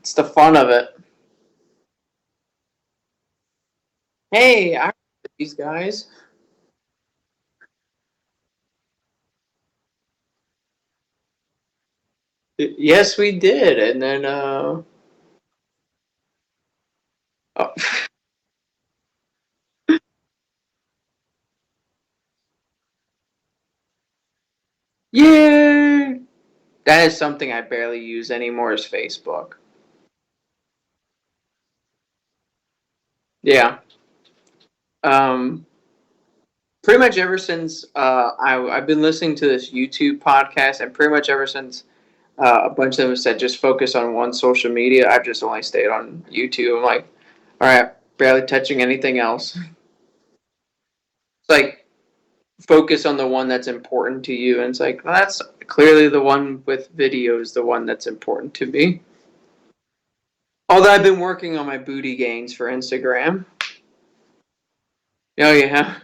It's the fun of it. Hey, I remember these guys. Yes, we did. And then, oh, yeah, that is something I barely use anymore is Facebook. Yeah. Um, Pretty much ever since I've been listening to this YouTube podcast, and pretty much ever since a bunch of them said just focus on one social media, I've just only stayed on YouTube. I'm like, all right, barely touching anything else. It's like focus on the one that's important to you, and it's like well, that's clearly the one with videos, the one that's important to me. Although I've been working on my booty gains for Instagram. Oh yeah.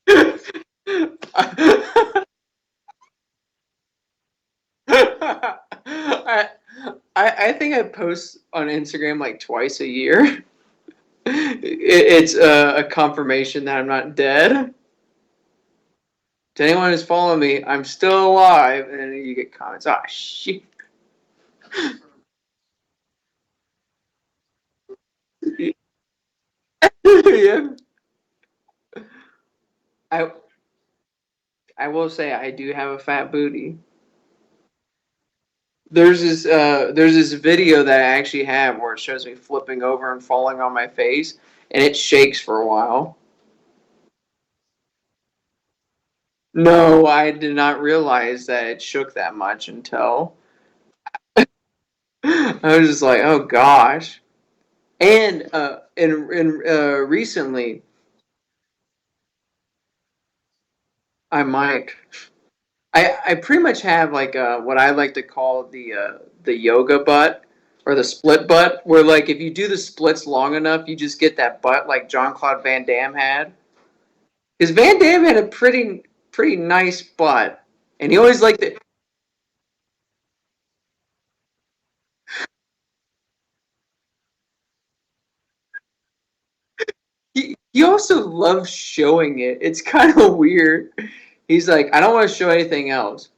I, I think I post on Instagram like twice a year. It's a confirmation that I'm not dead. To anyone who's following me, I'm still alive, and then you get comments. Ah, shit. Yeah. I I will say I do have a fat booty. There's this video that I actually have where it shows me flipping over and falling on my face, and it shakes for a while. No, I did not realize that it shook that much until I was just like, oh gosh. And recently, I might. I pretty much have like what I like to call the yoga butt or the split butt, where like if you do the splits long enough, you just get that butt like John Claude Van Damme had. Because Van Damme had a pretty nice butt, and he always liked it. He also loves showing it. It's kind of weird. He's like, I don't want to show anything else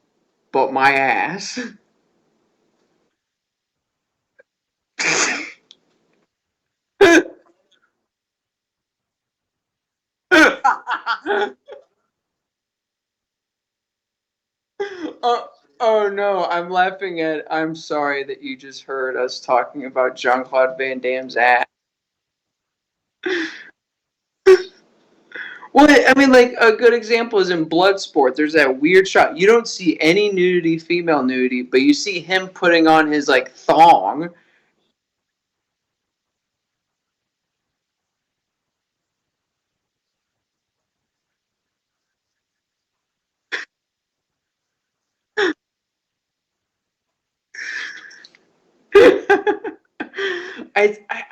but my ass. Oh, oh no, I'm laughing at. I'm sorry that you just heard us talking about Jean Claude Van Damme's ass. Well, I mean, like a good example is in Bloodsport. There's that weird shot. You don't see any nudity, female nudity, but you see him putting on his like thong.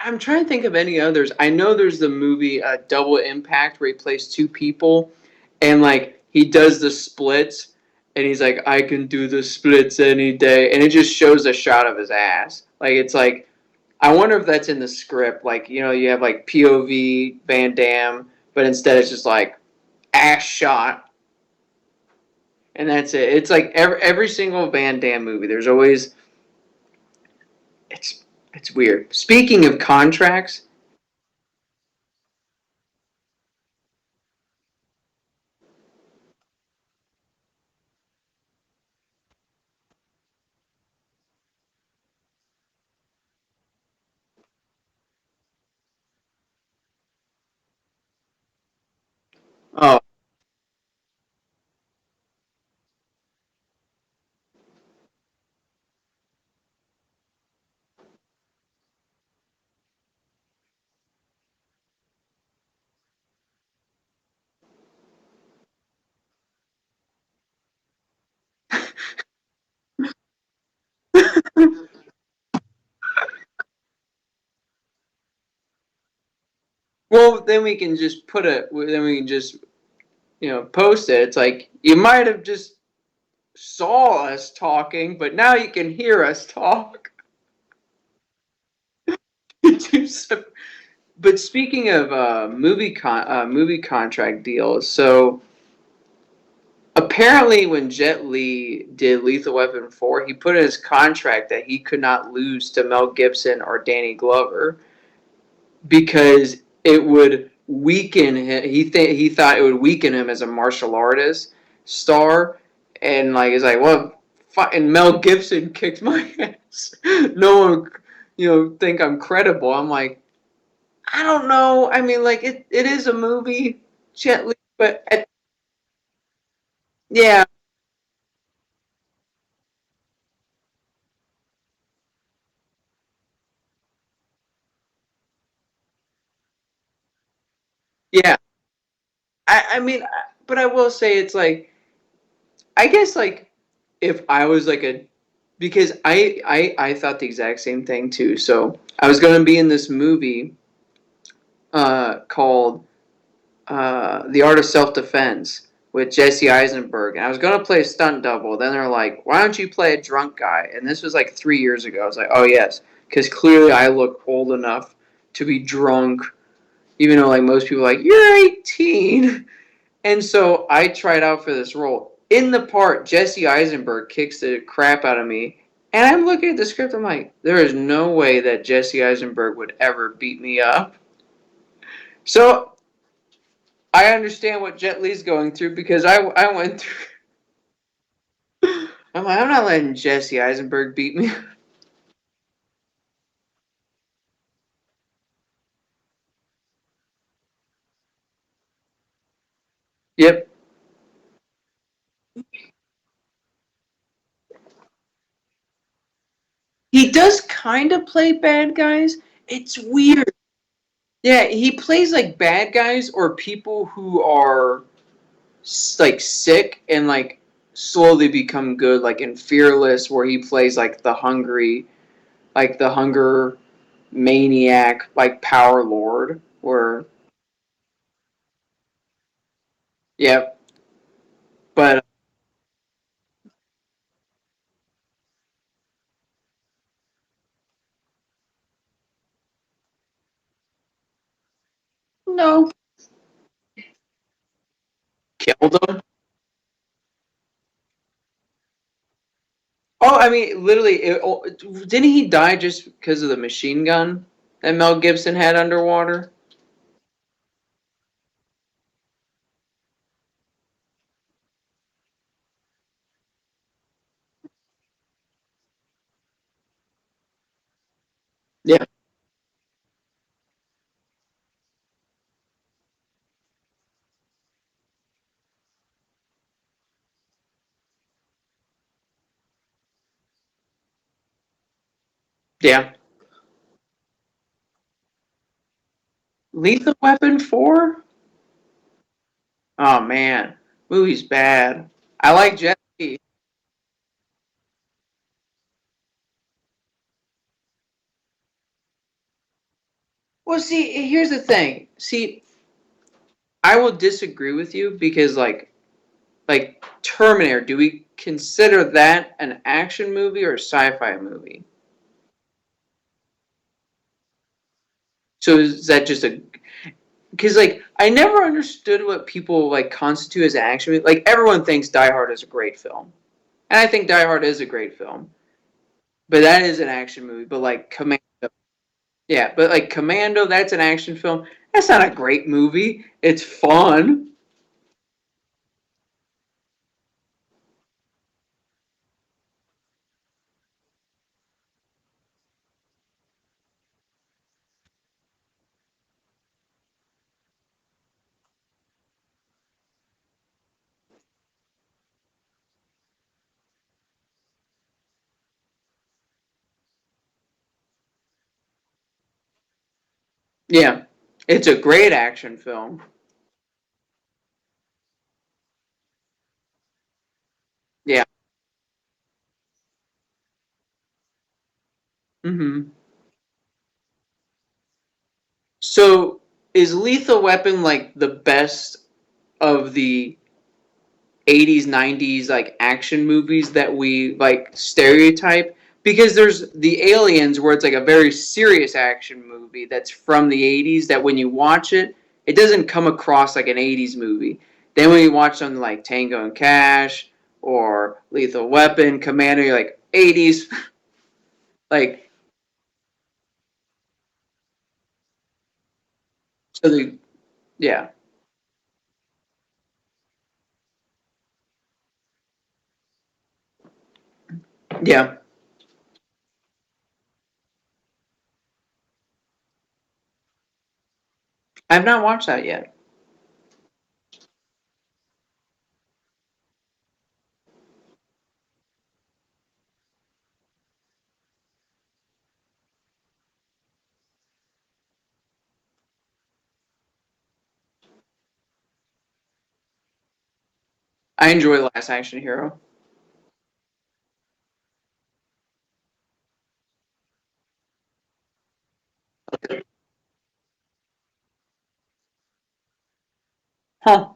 I'm trying to think of any others. I know there's the movie Double Impact where he plays two people, and like he does the splits, and he's like, I can do the splits any day, and it just shows a shot of his ass. Like it's like I wonder if that's in the script. Like you have like POV Van Damme, but instead it's just like ass shot, and that's it. It's like every single Van Damme movie. There's always it's it's weird. Speaking of contracts. Oh, well, then we can just put it. Then we can just post it. It's like you might have just saw us talking, but now you can hear us talk. But speaking of movie contract deals, so apparently when Jet Li did Lethal Weapon 4, he put in his contract that he could not lose to Mel Gibson or Danny Glover because it would weaken him. He thought it would weaken him as a martial artist star, and like it's like, well, and Mel Gibson kicked my ass. No one, think I'm credible. I'm like, I don't know. I mean, like it is a movie, Jet Li, but yeah, yeah. I mean, but I will say it's like I guess like if I was like a because I thought the exact same thing too. So I was gonna be in this movie called The Art of Self Defense with Jesse Eisenberg, and I was gonna play a stunt double. Then they're like, "Why don't you play a drunk guy?" And this was like 3 years ago. I was like, "Oh yes," because clearly I look old enough to be drunk, even though like most people are like you're 18. And so I tried out for this role. In the part, Jesse Eisenberg kicks the crap out of me. And I'm looking at the script, I'm like, there is no way that Jesse Eisenberg would ever beat me up. So I understand what Jet Li's going through because I went through. I'm like, I'm not letting Jesse Eisenberg beat me. Yep. He does kind of play bad guys. It's weird. Yeah, he plays like bad guys or people who are like sick and like slowly become good, like in Fearless, where he plays like the hunger maniac, like power lord. Where yeah, but no, killed him. Oh, I mean, literally, didn't he die just because of the machine gun that Mel Gibson had underwater? Yeah, yeah. Lethal Weapon 4? Oh man, movie's bad. I like Jesse. Well, see, here's the thing. See, I will disagree with you because like Terminator, do we consider that an action movie or a sci-fi movie? So is that just a because like I never understood what people like constitute as an action movie. Like everyone thinks Die Hard is a great film, and I think Die Hard is a great film, but that is an action movie. But like Commando, yeah, but like Commando, that's an action film. That's not a great movie. It's fun. Yeah, it's a great action film. Yeah. Hmm. So is Lethal Weapon like the best of the 80s, 90s like action movies that we like stereotype, because there's the Aliens where it's like a very serious action movie that's from the 80s that when you watch it, it doesn't come across like an 80s movie. Then when you watch something like Tango and Cash or Lethal Weapon, Commando, you're like 80s. Like, so the, yeah. Yeah. I've not watched that yet. I enjoy Last Action Hero. Huh.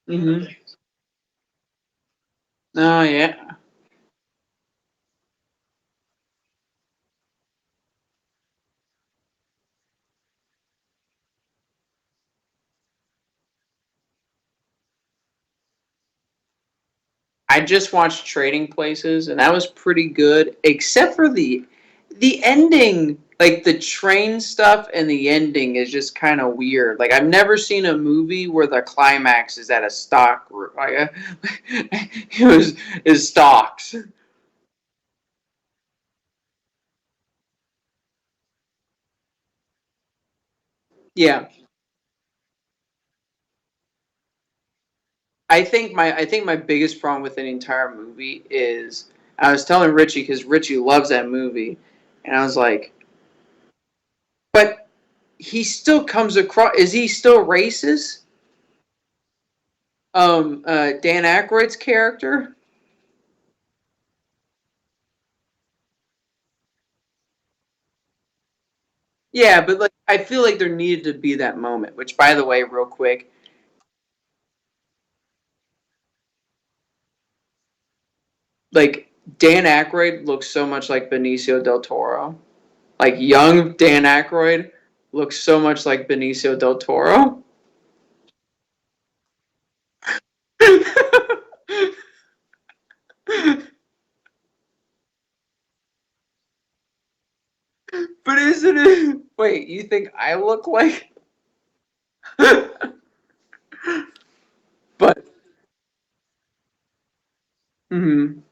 hmm Oh yeah. I just watched Trading Places, and that was pretty good, except for the ending. Like the train stuff and the ending is just kind of weird. Like I've never seen a movie where the climax is at a stock. Like, it was is stocks. Yeah, I think my biggest problem with an entire movie is I was telling Richie because Richie loves that movie, and I was like, but he still comes across. Is he still racist? Dan Aykroyd's character. Yeah, but like I feel like there needed to be that moment. Which, by the way, real quick, like Dan Aykroyd looks so much like Benicio del Toro. Like young Dan Aykroyd looks so much like Benicio del Toro. But isn't it? Wait, you think I look like? But mhm,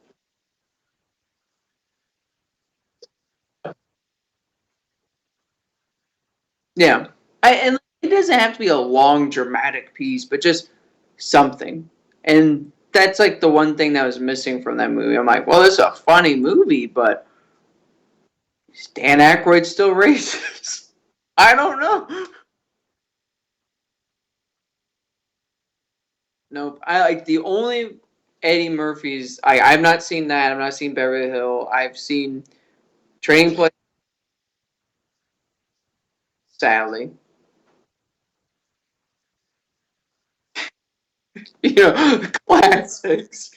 yeah, and it doesn't have to be a long dramatic piece, but just something. And that's like the one thing that was missing from that movie. I'm like, well, it's a funny movie, but is Dan Aykroyd still racist? I don't know. Nope. I like the only Eddie Murphy's. I've not seen that. I've not seen Beverly Hill. I've seen Training Place. Sadly, you know, classics.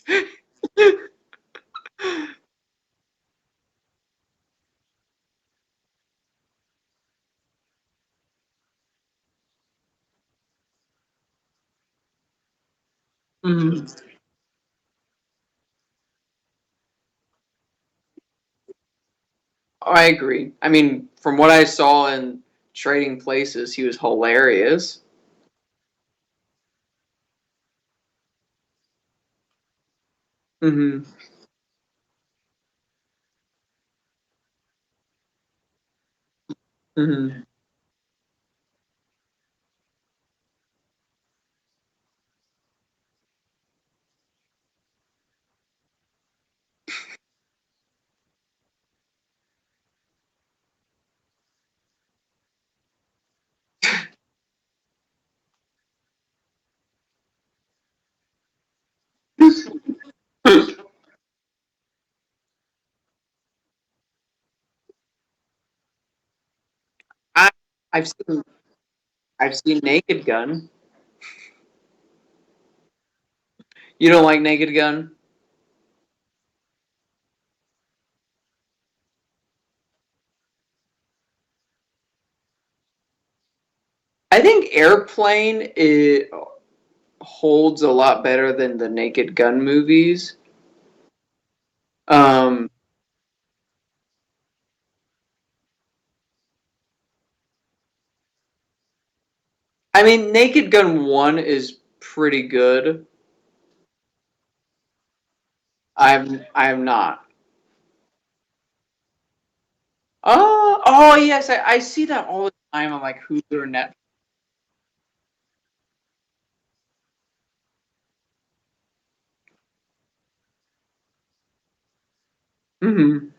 Mhm. I agree. I mean, from what I saw in Trading Places, he was hilarious. hmm hmm I've seen Naked Gun. You don't like Naked Gun? I think Airplane it holds a lot better than the Naked Gun movies. Um, I mean, Naked Gun 1 is pretty good. I'm not. Oh yes, I see that all the time on like Hulu or Netflix. Hmm.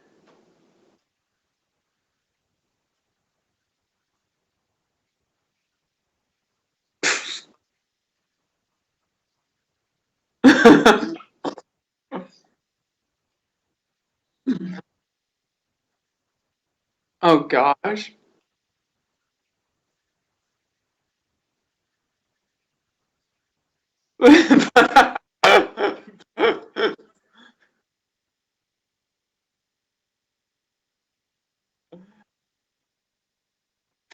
Oh gosh.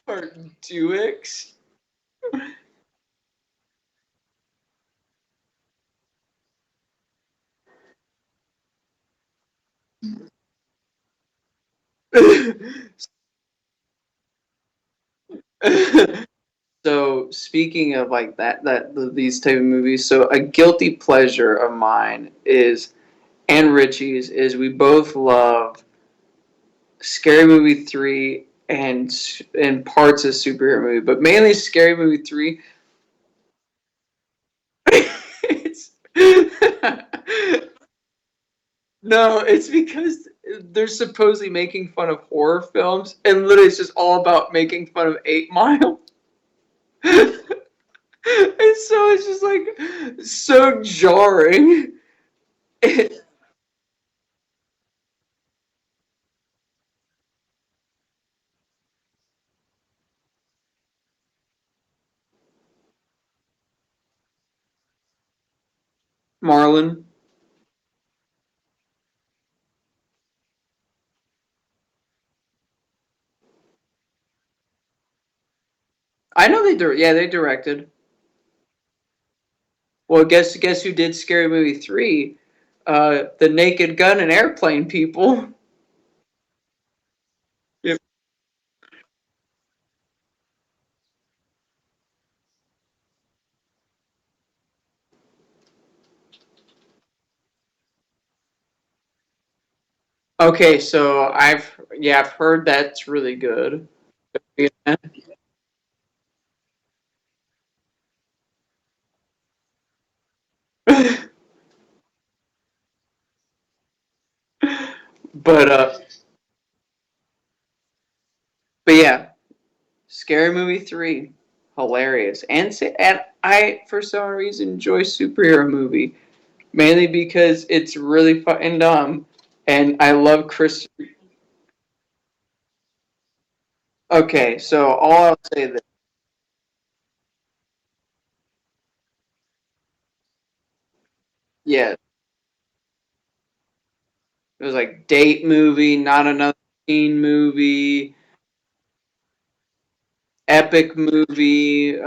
Or Duix. So speaking of like these type of movies, so a guilty pleasure of mine is and Richie's is we both love Scary Movie 3 and parts of superhero movie, but mainly Scary Movie 3. It's no, it's because they're supposedly making fun of horror films, and literally it's just all about making fun of 8 Mile. And so it's just like so jarring. Marlon, I know yeah, they directed. Well, guess who did Scary Movie 3? The Naked Gun and Airplane people. Yep. Okay, so I've heard that's really good. Yeah. But but yeah, Scary Movie 3, hilarious. And I for some reason enjoy superhero movie mainly because it's really fucking dumb and I love Chris. Okay, so all I'll say that yeah, it was like date movie, not another teen movie, epic movie.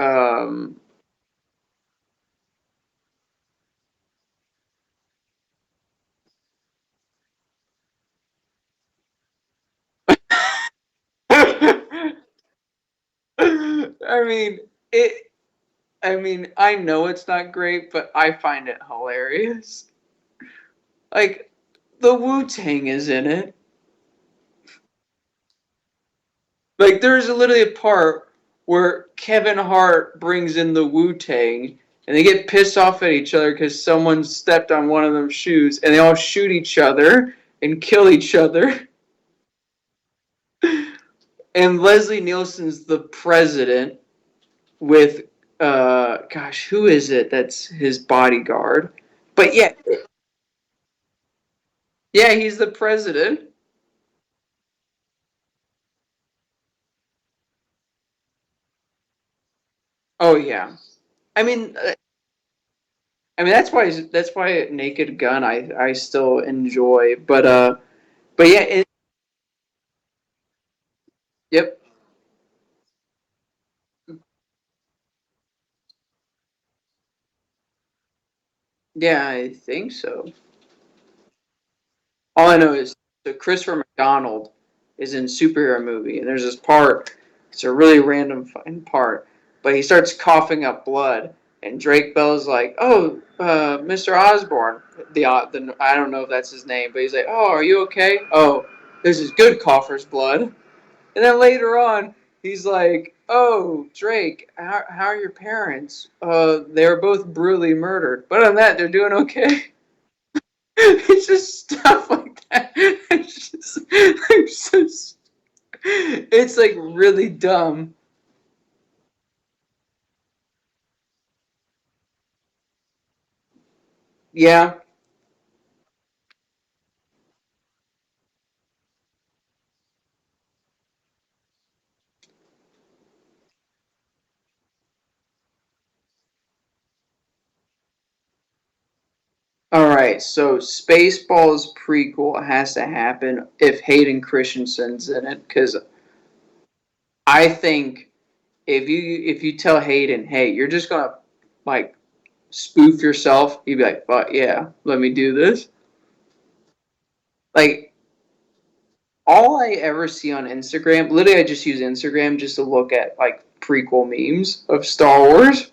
I mean it. I mean, I know it's not great, but I find it hilarious. Like the Wu Tang is in it. Like there's literally a part where Kevin Hart brings in the Wu Tang, and they get pissed off at each other because someone stepped on one of them shoes, and they all shoot each other and kill each other. And Leslie Nielsen's the president with gosh, who is it? That's his bodyguard. But yeah, yeah, he's the president. Oh yeah. I mean, that's why Naked Gun I still enjoy, but yeah, yep, yeah, I think so. All I know is so Christopher McDonald is in superhero movie, and there's this part. It's a really random fucking part, but he starts coughing up blood, and Drake Bell's like, "Oh, Mr. Osborn." The I don't know if that's his name, but he's like, "Oh, are you okay? Oh, this is good coughers blood." And then later on, he's like, "Oh, Drake, how are your parents? They're both brutally murdered, but on that, they're doing okay." It's just stuff like that. It's like really dumb. Yeah. All right. So Spaceballs prequel has to happen if Hayden Christensen's in it, because I think if you tell Hayden, hey, you're just gonna like spoof yourself, he'd be like, "But yeah, let me do this." Like all I ever see on Instagram, literally, I just use Instagram just to look at like prequel memes of Star Wars.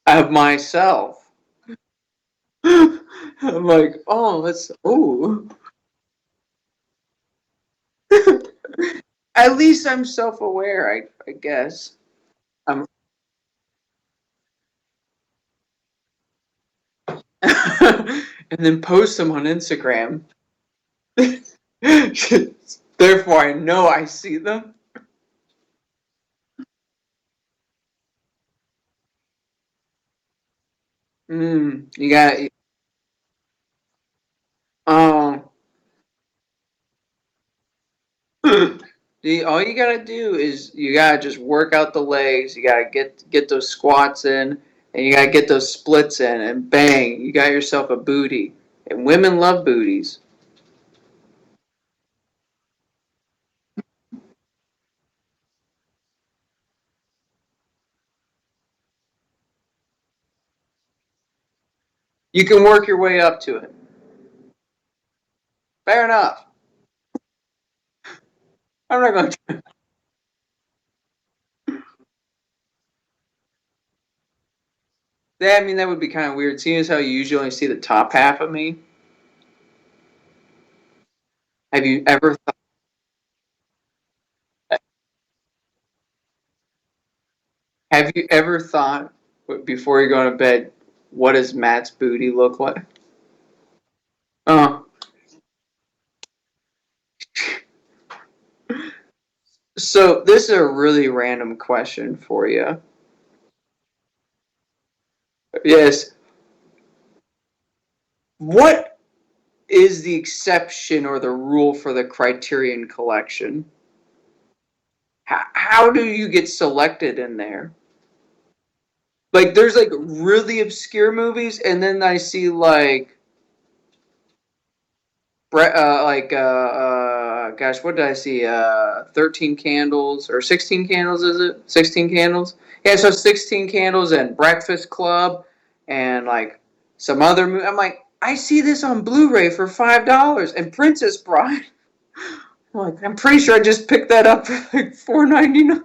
Of myself. I'm like, oh, let's, oh. At least I'm self-aware, I guess. I'm, and then post them on Instagram. Therefore, I know I see them. You got, oh, all you gotta do is you gotta just work out the legs. You gotta get those squats in, and you gotta get those splits in, and bang, you got yourself a booty. And women love booties. You can work your way up to it. Fair enough. I'm not going to. I mean, that would be kind of weird. Seeing as how you usually only see the top half of me. Have you ever have you ever thought before you go to bed, what does Matt's booty look like? Oh, so this is a really random question for you. Yes, what is the exception or the rule for the Criterion Collection? How do you get selected in there? Like, there's like really obscure movies, and then I see gosh, what did I see? 13 Candles or 16 Candles, is it? 16 Candles? Yeah, so 16 Candles and Breakfast Club and like some other movie. I'm like, I see this on Blu-ray for $5 and Princess Bride. I'm like, I'm pretty sure I just picked that up for like 4.99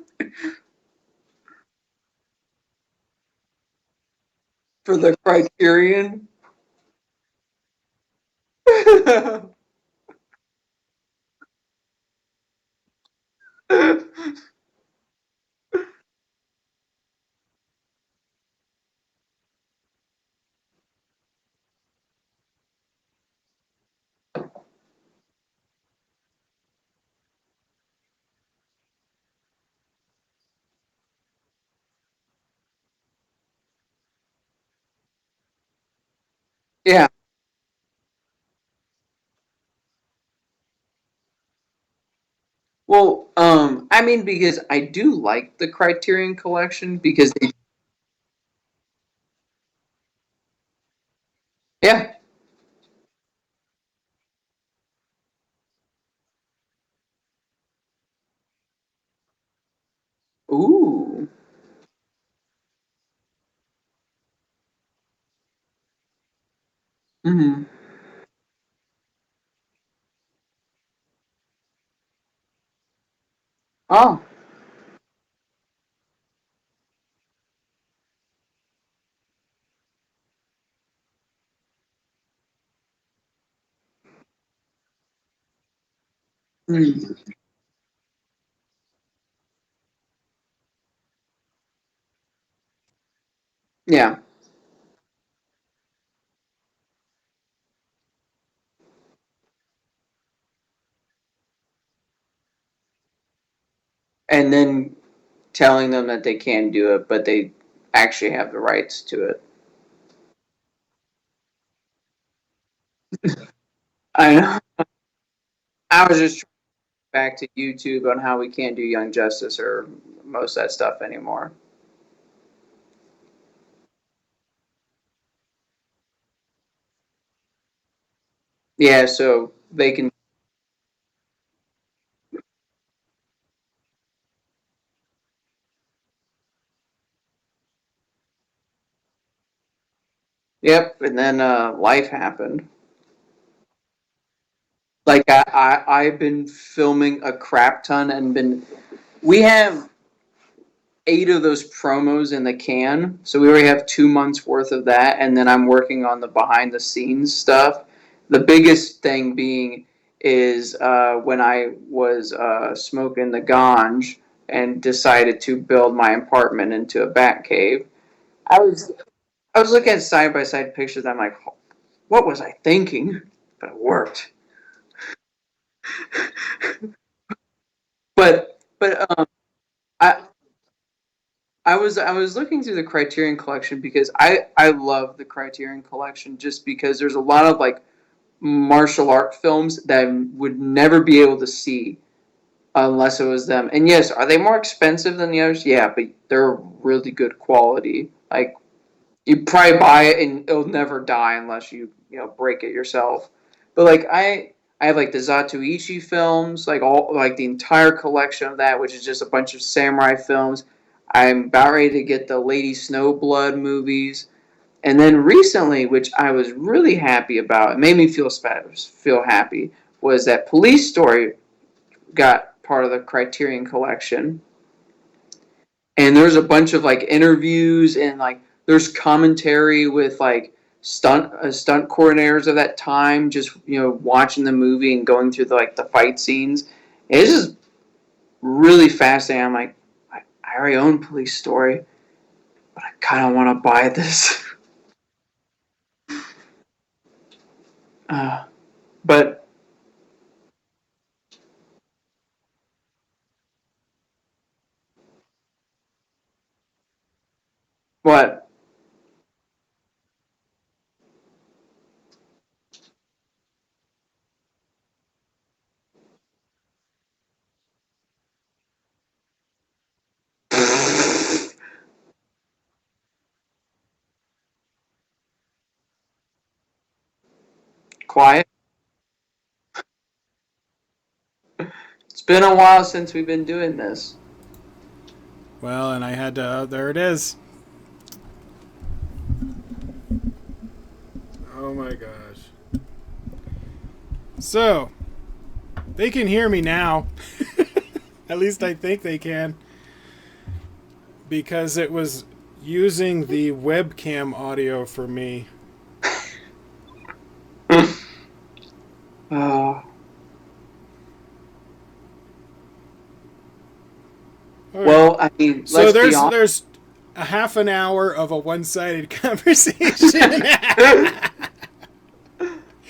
for the Criterion. Yeah. Well, I mean, because I do like the Criterion Collection because they, yeah, ooh, mm-hmm. Oh, mm, yeah, and then telling them that they can do it, but they actually have the rights to it. I know. I was just back to YouTube on how we can't do Young Justice or most of that stuff anymore. Yeah, so they can. Yep, and then life happened. Like I've been filming a crap ton and been. We have 8 of those promos in the can, so we already have 2 months worth of that, and then I'm working on the behind the scenes stuff. The biggest thing being is when I was smoking the ganj and decided to build my apartment into a bat cave. I was I was looking at side by side pictures. I'm like, what was I thinking? But it worked. But I I was looking through the Criterion Collection because I love the Criterion Collection just because there's a lot of like martial art films that I would never be able to see unless it was them. And yes, are they more expensive than the others? Yeah, but they're really good quality. Like you probably buy it and it'll never die unless you break it yourself. But like I have like the Zatoichi films, like all like the entire collection of that, which is just a bunch of samurai films. I'm about ready to get the Lady Snowblood movies. And then recently, which I was really happy about, it made me feel happy, was that Police Story got part of the Criterion collection, and there's a bunch of like interviews and like there's commentary with like stunt coordinators of that time, just watching the movie and going through the fight scenes. It's just really fascinating. I'm like, I already own Police Story, but I kind of want to buy this. But what? Quiet. It's been a while since we've been doing this. Well, and I had to. There it is. Oh my gosh. So, they can hear me now. At least I think they can. Because it was using the webcam audio for me. uh, Alright. well, I mean, So let's be there's honest. there's a half an hour of a one-sided conversation.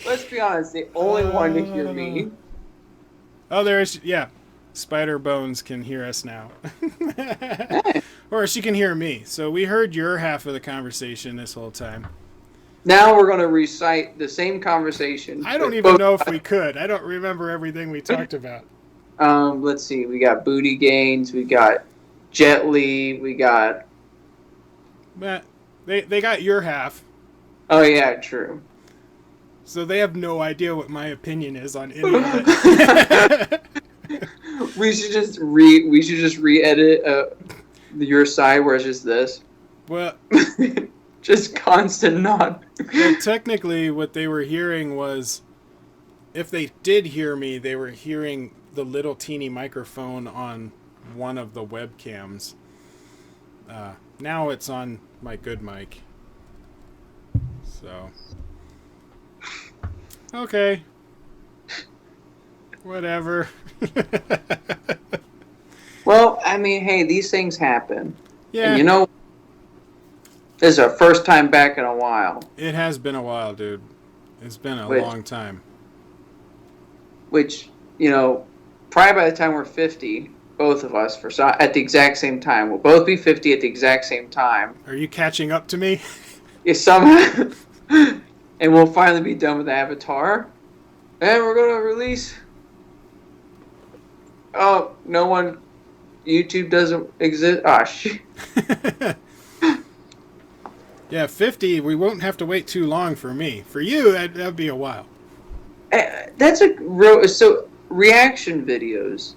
Let's be honest. The only one to hear uh, me. oh, there's yeah. Spider Bones can hear us now. Hey, Or she can hear me. So we heard your half of the conversation this whole time. now we're going to recite the same conversation, I don't but even both. know if we could. I don't remember everything we talked about. Let's see. We got Booty Gains. We got Jet Li. We got. But they got your half. Oh yeah, true. So they have no idea what my opinion is on any of it. We should just re-edit your side where it's just this. Well, just constant nod. well, technically, what they were hearing was, if they did hear me, they were hearing the little teeny microphone on one of the webcams. Now it's on my good mic. So, okay, whatever. Well, I mean, hey, these things happen. Yeah. And you know, this is our first time back in a while. It has been a while, dude. It's been a long time. Which, you know, probably by the time we're 50, both of us, at the exact same time, we'll both be 50 at the exact same time. Are you catching up to me? Yeah, somehow. And we'll finally be done with Avatar. And we're going to release... Oh, no one... YouTube doesn't exist. Ah, shit. Yeah, 50, we won't have to wait too long for me. For you, that'd be a while. That's a real... So, reaction videos,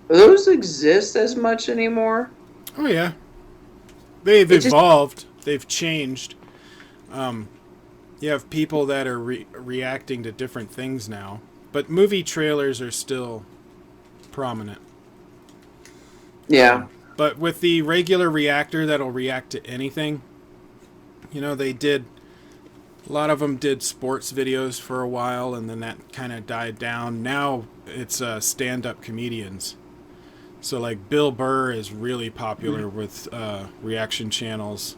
do those exist as much anymore? Oh, yeah. They've evolved. They've changed. You have people that are reacting to different things now. But movie trailers are still prominent. Yeah. But with the regular reactor that'll react to anything, you know, a lot of them did sports videos for a while, and then that kind of died down. Now it's stand-up comedians. So, like, Bill Burr is really popular with reaction channels.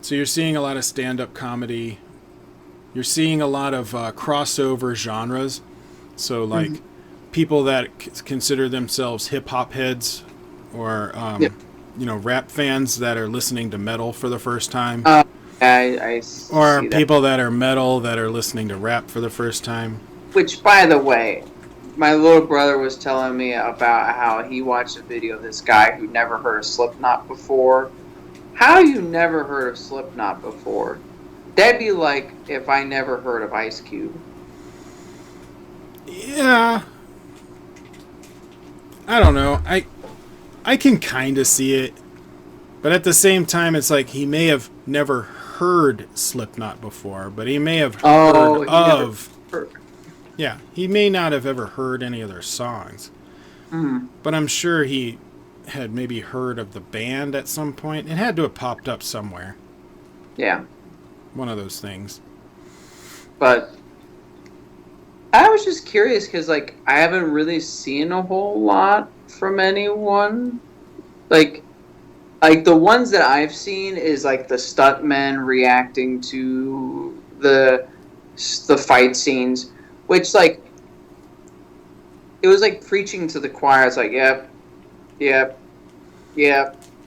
So you're seeing a lot of stand-up comedy. You're seeing a lot of crossover genres. So, like, people that consider themselves hip-hop heads, or you know, rap fans that are listening to metal for the first time, or people that are metal that are listening to rap for the first time. Which, by the way, my little brother was telling me about how he watched a video of this guy who never heard of Slipknot before. How you never heard of Slipknot before? That'd be like if I never heard of Ice Cube. Yeah. I don't know. I can kind of see it. But at the same time, it's like he may have never heard Slipknot before, but he may have heard of... Yeah, he may not have ever heard any of their songs. But I'm sure he had maybe heard of the band at some point. It had to have popped up somewhere. Yeah. One of those things. But I was just curious because, like, I haven't really seen a whole lot from anyone. Like the ones that I've seen is, like, the stuntmen reacting to the fight scenes, which, like, it was like preaching to the choir. It's like, yep.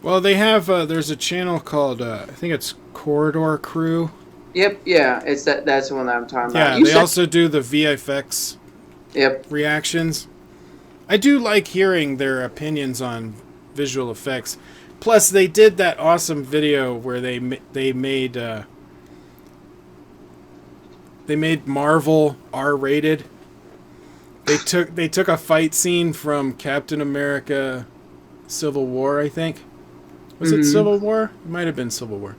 Well, they have, there's a channel called, I think it's Corridor Crew. Yep, yeah, it's that's the one that I'm talking about. Yeah, they also do the VFX reactions. I do like hearing their opinions on visual effects. Plus, they did that awesome video where they made Marvel R-rated. They took a fight scene from Captain America Civil War, I think. Was it Civil War? It might have been Civil War.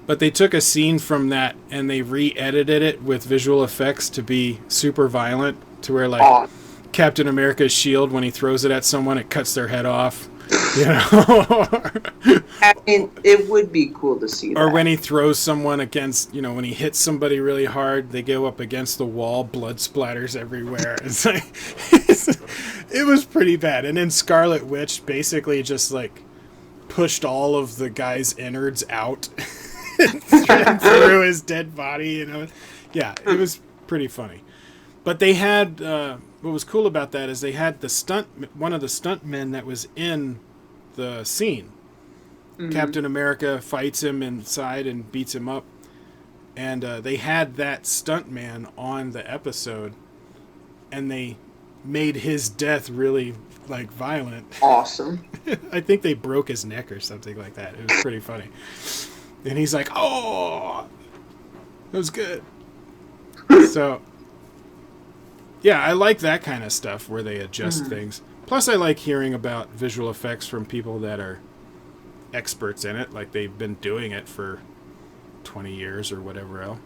But they took a scene from that and they re-edited it with visual effects to be super violent, to where, like, Captain America's shield, when he throws it at someone, it cuts their head off. You know? I mean, it would be cool to see that. Or when he throws someone against, you know, when he hits somebody really hard, they go up against the wall, blood splatters everywhere. It's like, it was pretty bad. And then Scarlet Witch basically just, like, pushed all of the guy's innards out and threw his dead body, you know. Yeah, it was pretty funny. But they had, what was cool about that is they had one of the stuntmen that was in the scene. Captain America fights him inside and beats him up. And they had that stuntman on the episode. and they made his death really like violent. Awesome. I think they broke his neck or something like that. It was pretty funny. And he's like, "Oh, that was good." So, yeah, I like that kind of stuff where they adjust things. Plus, I like hearing about visual effects from people that are experts in it, like they've been doing it for 20 years or whatever else.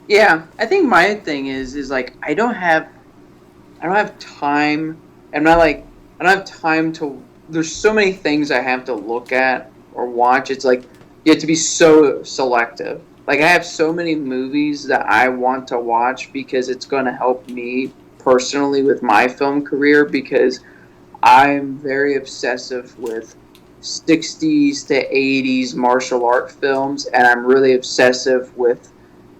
Yeah, I think my thing is like I don't have time. I'm not like I don't have time to. There's so many things I have to look at or watch. It's like you have to be so selective. Like I have so many movies that I want to watch because it's going to help me personally with my film career because I'm very obsessive with 60s to 80s martial art films, and I'm really obsessive with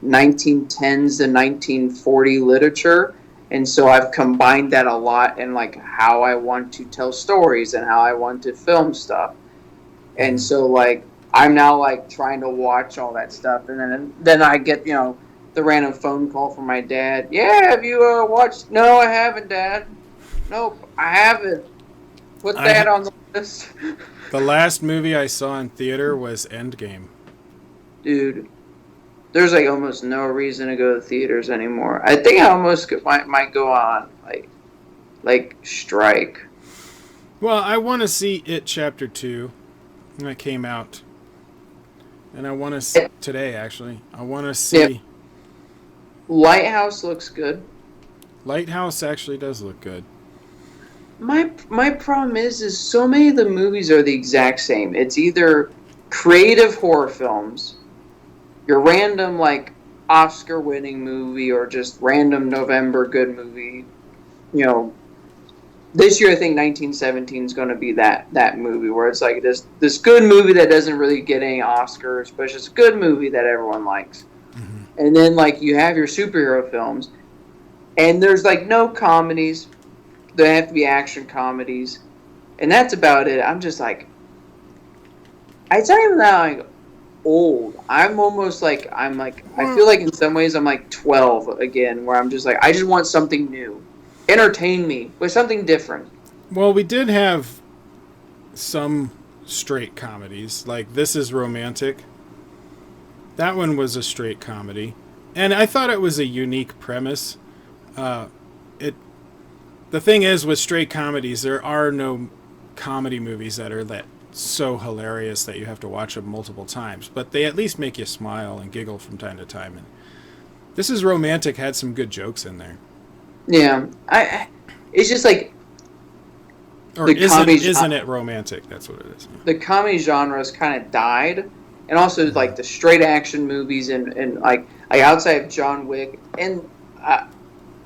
1910s to 1940 literature. And so I've combined that a lot in like how I want to tell stories and how I want to film stuff. And so like I'm now like trying to watch all that stuff, and then I get the random phone call from my dad. Yeah, have you watched? No, I haven't, Dad. Nope, I haven't. Put that on the list. The last movie I saw in theater was Endgame. Dude, there's like almost no reason to go to theaters anymore. I think I almost might go on like strike. Well, I want to see It Chapter 2. That came out. And I want to see today, actually. I want to see... Yeah. Lighthouse looks good. Lighthouse actually does look good. My problem is so many of the movies are the exact same. It's either creative horror films, your random like Oscar-winning movie, or just random November good movie. This year I think 1917 is going to be that movie where it's like this good movie that doesn't really get any Oscars, but it's just a good movie that everyone likes. Mm-hmm. And then like you have your superhero films, and there's like no comedies. They have to be action comedies, and that's about it. I'm just like, it's not even that like old. I'm almost like I feel like in some ways I'm like 12 again, where I'm just like I just want something new, entertain me with something different. Well, we did have some straight comedies, like This Is Romantic. That one was a straight comedy, and I thought it was a unique premise. The thing is, with straight comedies, there are no comedy movies that are so hilarious that you have to watch them multiple times. But they at least make you smile and giggle from time to time. And This Is Romantic had some good jokes in there. Yeah, it's just like... Or isn't it romantic? That's what it is. The comedy genre has kind of died. And also, like, the straight action movies and like outside of John Wick and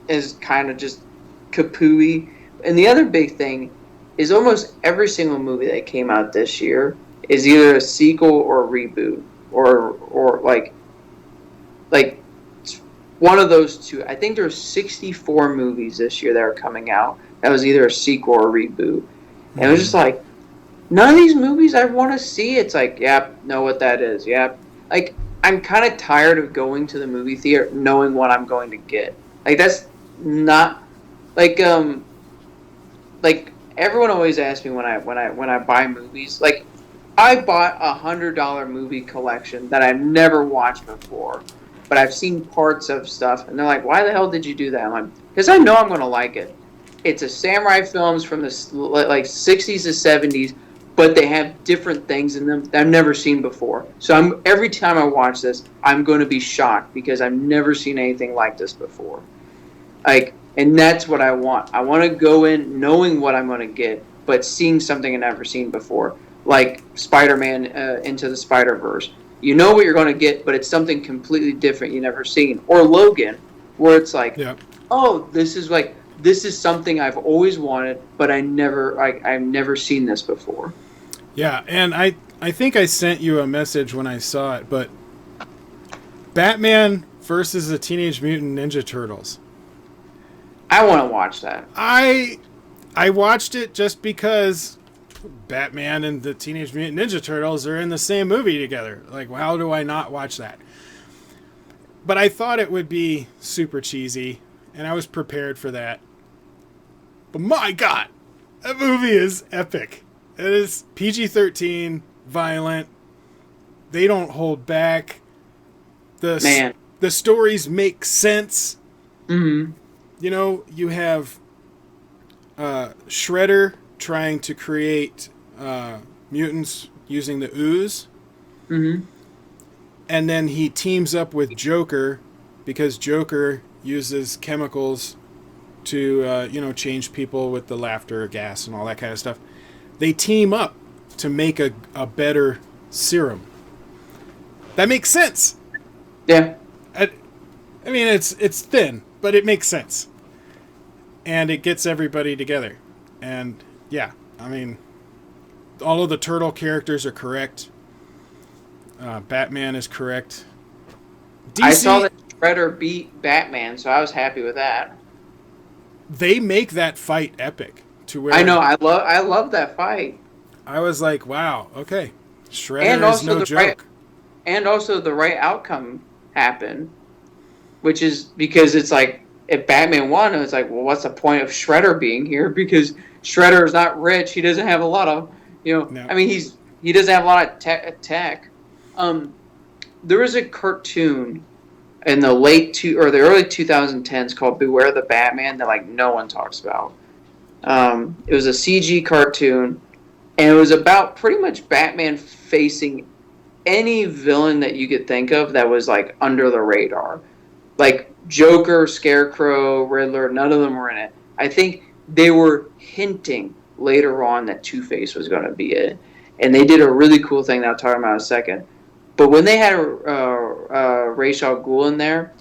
is kind of just kapooey. And the other big thing is almost every single movie that came out this year is either a sequel or a reboot or like one of those two. I think there's 64 movies this year that are coming out that was either a sequel or a reboot. And it was just like, none of these movies I want to see. It's like, yep, know what that is. Yep. Like, I'm kind of tired of going to the movie theater knowing what I'm going to get. Like, that's not... Like everyone always asks me when I buy movies. Like, I bought $100 movie collection that I've never watched before, but I've seen parts of stuff, and they're like, "Why the hell did you do that?" I'm like, "Because I know I'm going to like it." It's a samurai films from the like 60s to 70s, but they have different things in them that I've never seen before. So every time I watch this, I'm going to be shocked because I've never seen anything like this before. Like. And that's what I want. I want to go in knowing what I'm going to get, but seeing something I've never seen before. Like Spider-Man Into the Spider-Verse. You know what you're going to get, but it's something completely different you've never seen. Or Logan, where it's like, oh, this is something I've always wanted, but I've never seen this before. Yeah, and I think I sent you a message when I saw it, but Batman versus the Teenage Mutant Ninja Turtles. I want to watch that. I watched it just because Batman and the Teenage Mutant Ninja Turtles are in the same movie together. Like, how do I not watch that? But I thought it would be super cheesy, and I was prepared for that. But my God, that movie is epic. It is PG-13, violent. They don't hold back. The stories make sense. Mm-hmm. You know, you have Shredder trying to create mutants using the ooze. Mm-hmm. And then he teams up with Joker because Joker uses chemicals to, change people with the laughter gas and all that kind of stuff. They team up to make a better serum. That makes sense. Yeah. I mean, it's thin, but it makes sense. And it gets everybody together. And, yeah, I mean, all of the turtle characters are correct. Batman is correct. DC, I saw that Shredder beat Batman, so I was happy with that. They make that fight epic. To where I know, I love that fight. I was like, wow, okay. Shredder is no joke. And also the right outcome happened, which is because it's like, if Batman won, it's like, well, what's the point of Shredder being here? Because Shredder is not rich. He doesn't have a lot of, No. I mean, he doesn't have a lot of tech. There was a cartoon in the the early 2010s called Beware the Batman that like no one talks about. It was a CG cartoon, and it was about pretty much Batman facing any villain that you could think of that was like under the radar. Like Joker, Scarecrow, Riddler, none of them were in it. I think they were hinting later on that Two-Face was going to be it. And they did a really cool thing that I'll talk about in a second. But when they had Ra's al Ghul in there,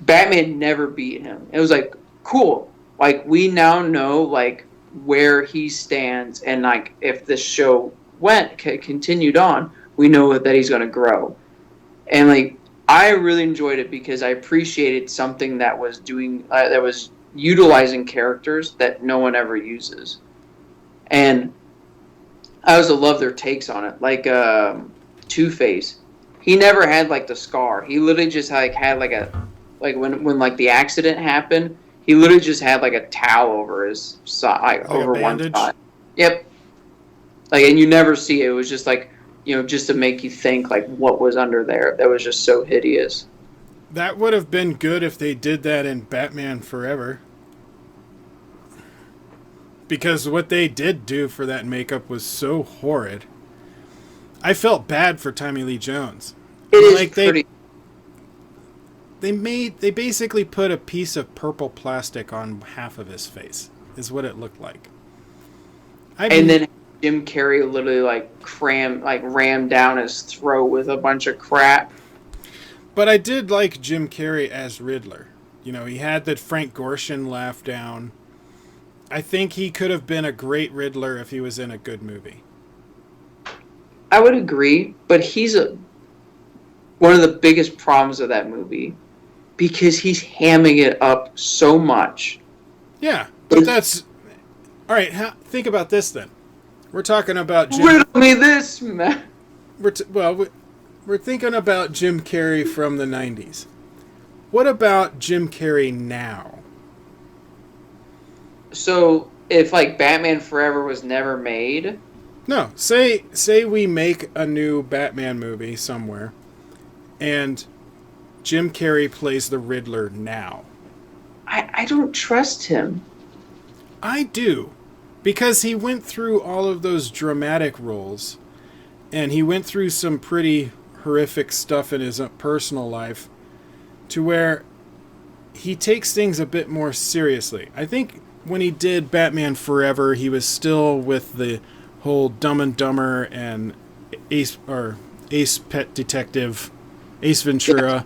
Batman never beat him. It was like, cool. Like, we now know, like, where he stands. And, like, if this show continued on, we know that he's going to grow. And, like, I really enjoyed it because I appreciated something that was that was utilizing characters that no one ever uses. And I also love their takes on it. Like, Two-Face, he never had like the scar. He literally just had when like the accident happened, he literally just had like a towel over his side, like over one side. Yep. Like, and you never see it. It was just like, just to make you think like what was under there. That was just so hideous. That would have been good if they did that in Batman Forever. Because what they did do for that makeup was so horrid. I felt bad for Tommy Lee Jones. They basically put a piece of purple plastic on half of his face, is what it looked like. And then Jim Carrey literally rammed down his throat with a bunch of crap. But I did like Jim Carrey as Riddler. He had that Frank Gorshin laugh down. I think he could have been a great Riddler if he was in a good movie. I would agree, but he's one of the biggest problems of that movie because he's hamming it up so much. Yeah, but that's all right. Think about this then. We're talking about riddle me this, man. We're thinking about Jim Carrey from the 90s. What about Jim Carrey now? So, if like Batman Forever was never made. No, say we make a new Batman movie somewhere, and Jim Carrey plays the Riddler now. I don't trust him. I do, because he went through all of those dramatic roles, and he went through some pretty horrific stuff in his personal life, to where he takes things a bit more seriously. I think when he did Batman Forever, he was still with the whole Dumb and Dumber and Ace Pet Detective, Ace Ventura. Yeah.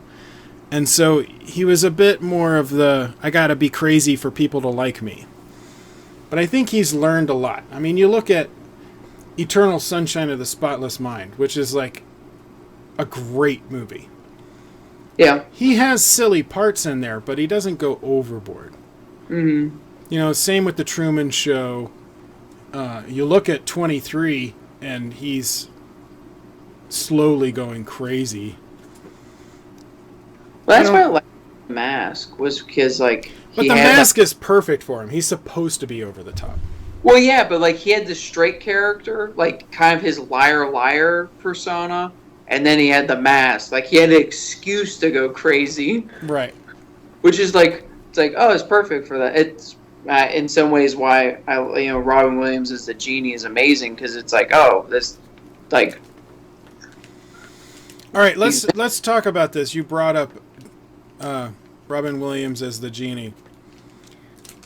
And so he was a bit more of the, I gotta be crazy for people to like me. But I think he's learned a lot. I mean, you look at Eternal Sunshine of the Spotless Mind, which is like a great movie. Yeah. He has silly parts in there, but he doesn't go overboard. Mm-hmm. Same with The Truman Show. You look at 23, and he's slowly going crazy. Well, that's why I like Mask, was because, like... But the mask is perfect for him. He's supposed to be over the top. Well, yeah, but like he had the straight character, like kind of his liar persona, and then he had the mask. Like he had an excuse to go crazy, right? Which is like it's like it's perfect for that. It's in some ways why Robin Williams as the genie is amazing because it's like this like. All right, let's talk about this. You brought up Robin Williams as the genie.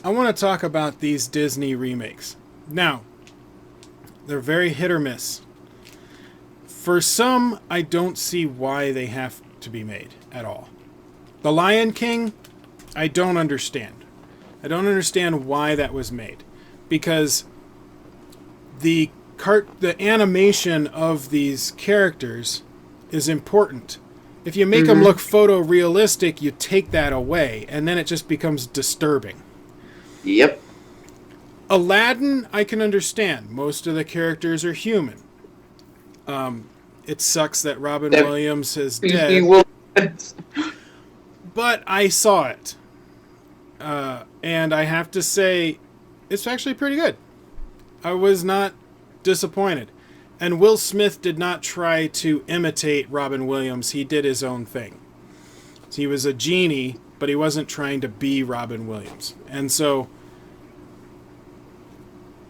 I want to talk about these Disney remakes. Now, they're very hit or miss. For some, I don't see why they have to be made at all. The Lion King, I don't understand. I don't understand why that was made. Because the animation of these characters is important. If you make them look photorealistic, you take that away, and then it just becomes disturbing. Yep. Aladdin, I can understand. Most of the characters are human. It sucks that Robin Williams is dead. But I saw it. And I have to say, it's actually pretty good. I was not disappointed. And Will Smith did not try to imitate Robin Williams. He did his own thing. He was a genie, but he wasn't trying to be Robin Williams. And so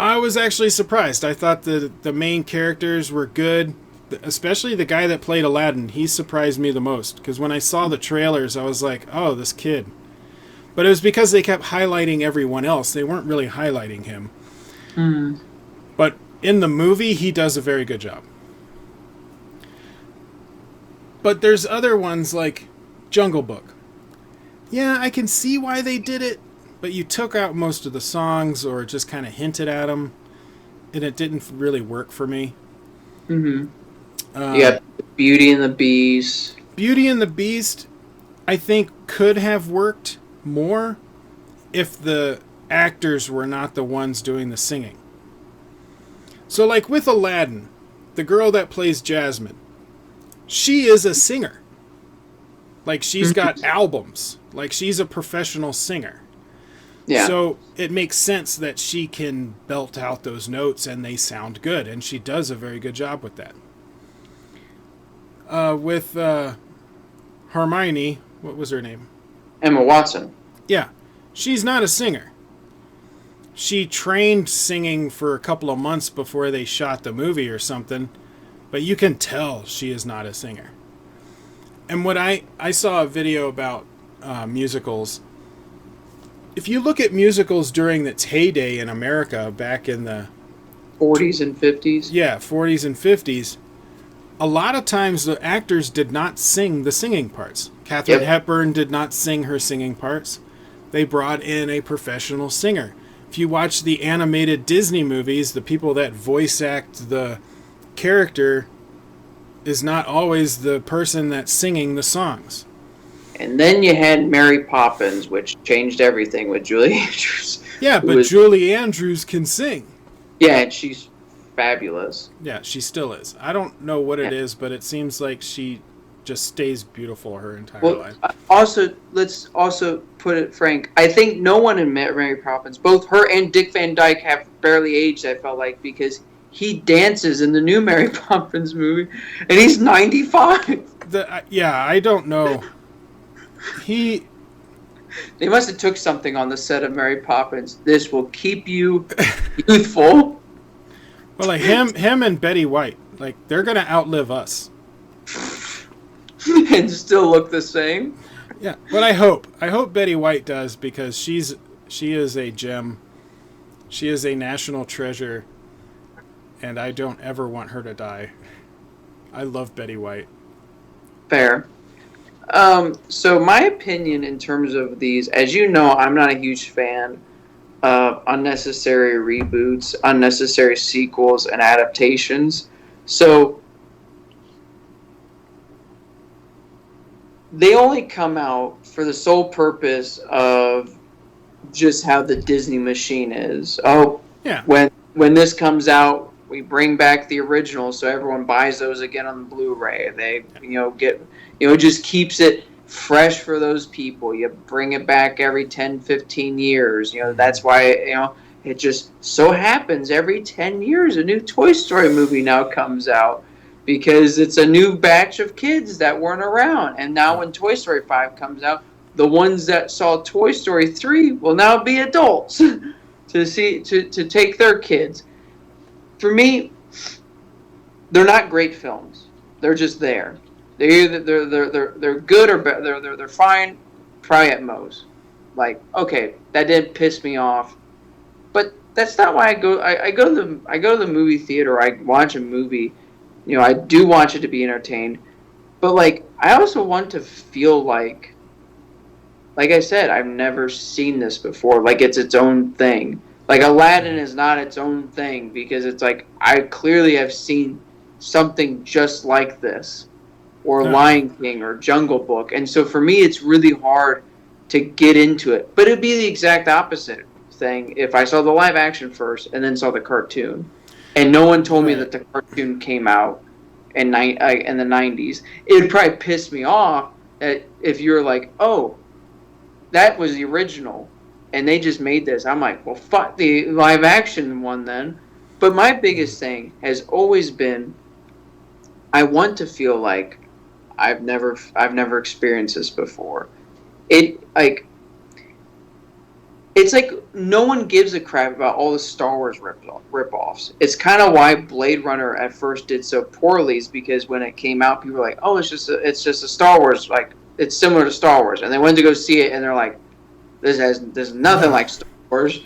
I was actually surprised. I thought the main characters were good, especially the guy that played Aladdin. He surprised me the most, because when I saw the trailers, I was like, oh, this kid. But it was because they kept highlighting everyone else. They weren't really highlighting him. But in the movie, he does a very good job. But there's other ones like Jungle Book. Yeah, I can see why they did it, but you took out most of the songs or just kind of hinted at them, and it didn't really work for me. Yeah, Beauty and the Beast. Beauty and the Beast, I think, could have worked more if the actors were not the ones doing the singing. So like with Aladdin, the girl that plays Jasmine, she is a singer. Like she's got albums. Like she's a professional singer. Yeah. So it makes sense that she can belt out those notes and they sound good. And she does a very good job with that. With Hermione, what was her name? Emma Watson. Yeah. She's not a singer. She trained singing for a couple of months before they shot the movie or something, but you can tell she is not a singer. And what I saw a video about musicals. If you look at musicals during its heyday in America back in the 40s and 50s. Yeah, 40s and 50s. A lot of times the actors did not sing the singing parts. Katharine Hepburn did not sing her singing parts. They brought in a professional singer. If you watch the animated Disney movies, the people that voice act the character is not always the person that's singing the songs. And then you had Mary Poppins, which changed everything with Julie Andrews. Yeah, but Julie Andrews can sing. Yeah, and she's fabulous. Yeah, she still is. I don't know what it is, but it seems like she just stays beautiful her entire life. Let's also put it frank. I think no one in Mary Poppins, both her and Dick Van Dyke, have barely aged, I felt like, because he dances in the new Mary Poppins movie, and he's 95. I don't know. They must have took something on the set of Mary Poppins. This will keep you youthful. Well, like him and Betty White, like they're gonna outlive us. And still look the same. Yeah, but I hope Betty White does, because she is a gem. She is a national treasure, and I don't ever want her to die. I love Betty White. Fair. So my opinion in terms of these, as you know, I'm not a huge fan of unnecessary reboots, unnecessary sequels, and adaptations. So they only come out for the sole purpose of just how the Disney machine is. Oh, yeah. When this comes out, we bring back the original, so everyone buys those again on Blu-ray. They, get, just keeps it. fresh for those people. You bring it back every 10, 15 years. That's why, it just so happens every 10 years a new Toy Story movie now comes out, because it's a new batch of kids that weren't around. And now when Toy Story 5 comes out, the ones that saw Toy Story 3 will now be adults to take their kids. For me, they're not great films. They're just there. They're either they're good or bad. They're fine, probably at most. Like, okay, that didn't piss me off, but that's not why I go. I go to the movie theater. I watch a movie. I do watch it to be entertained, but like I also want to feel like I said, I've never seen this before. Like it's its own thing. Like Aladdin is not its own thing, because it's like I clearly have seen something just like this, or Lion King or Jungle Book. And so for me, it's really hard to get into it. But it'd be the exact opposite thing if I saw the live action first and then saw the cartoon. And no one told me that the cartoon came out in the 90s. It would probably piss me off if you're like, oh, that was the original, and they just made this. I'm like, well, fuck the live action one then. But my biggest thing has always been, I want to feel like I've never experienced this before. It's like no one gives a crap about all the Star Wars rip-offs. It's kind of why Blade Runner at first did so poorly, is because when it came out, people were like, oh, it's just a Star Wars, like it's similar to Star Wars, and they went to go see it, and they're like, there's nothing like Star Wars,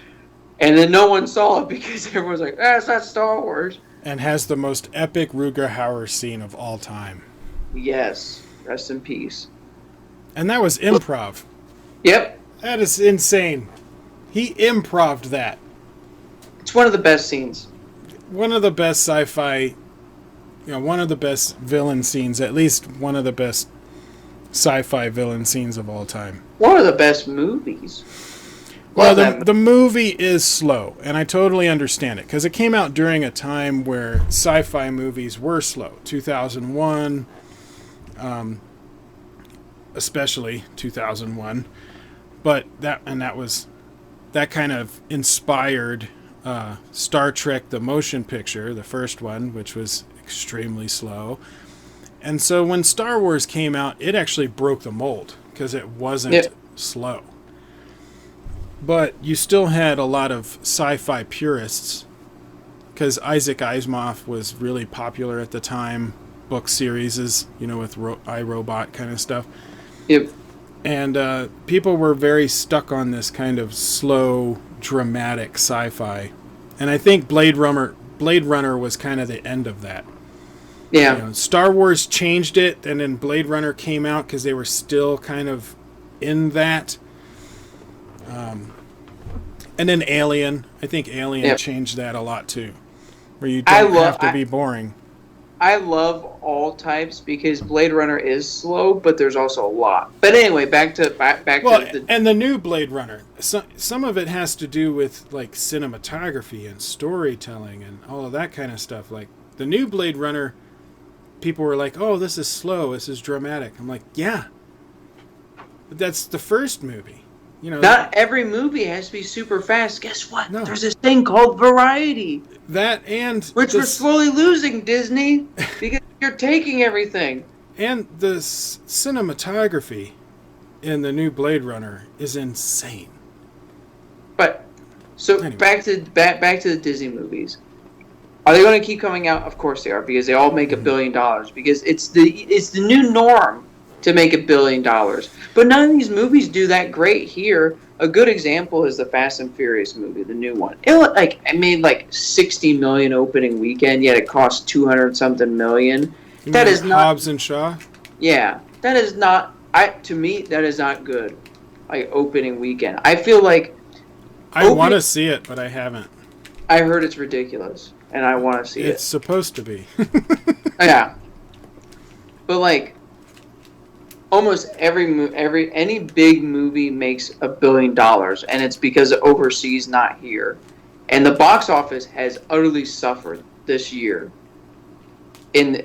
and then no one saw it because everyone's like, it's not Star Wars. And has the most epic Rutger Hauer scene of all time. Yes, rest in peace. And that was improv. Yep. That is insane. He improv'd that. It's one of the best scenes. One of the best sci-fi, one of the best villain scenes, at least one of the best sci-fi villain scenes of all time. One of the best movies. Well, the movie is slow, and I totally understand it, because it came out during a time where sci-fi movies were slow. 2001, especially 2001, but that kind of inspired Star Trek: The Motion Picture, the first one, which was extremely slow. And so when Star Wars came out, it actually broke the mold, because it wasn't slow. But you still had a lot of sci-fi purists, because Isaac Asimov was really popular at the time, book series, with iRobot kind of stuff. Yep. And people were very stuck on this kind of slow, dramatic sci-fi. And I think Blade Runner was kind of the end of that. Yeah. Star Wars changed it, and then Blade Runner came out because they were still kind of in that. And then Alien. I think Alien changed that a lot too, where you don't have to be boring. I love all types, because Blade Runner is slow, but there's also a lot. But anyway, back to and the new Blade Runner. Some of it has to do with like cinematography and storytelling and all of that kind of stuff. Like the new Blade Runner, people were like, "Oh, this is slow. This is dramatic." I'm like, "Yeah, but that's the first movie." Not every movie has to be super fast. Guess what? No. There's this thing called variety. That and which we're slowly losing, Disney, because you're taking everything. And the cinematography in the new Blade Runner is insane. But anyway. back to the Disney movies. Are they going to keep coming out? Of course they are, because they all make $1 billion. Because it's the new norm to make $1 billion. But none of these movies do that great here. A good example is the Fast and Furious movie, the new one. It made like $60 million opening weekend, yet it cost 200-something million. That is not Hobbs and Shaw. Yeah, that is not. To me, that is not good. Like opening weekend, I feel like I want to see it, but I haven't. I heard it's ridiculous, and I want to see it. It's supposed to be. Yeah, but like. Almost any big movie makes $1 billion, and it's because overseas, not here. And the box office has utterly suffered this year in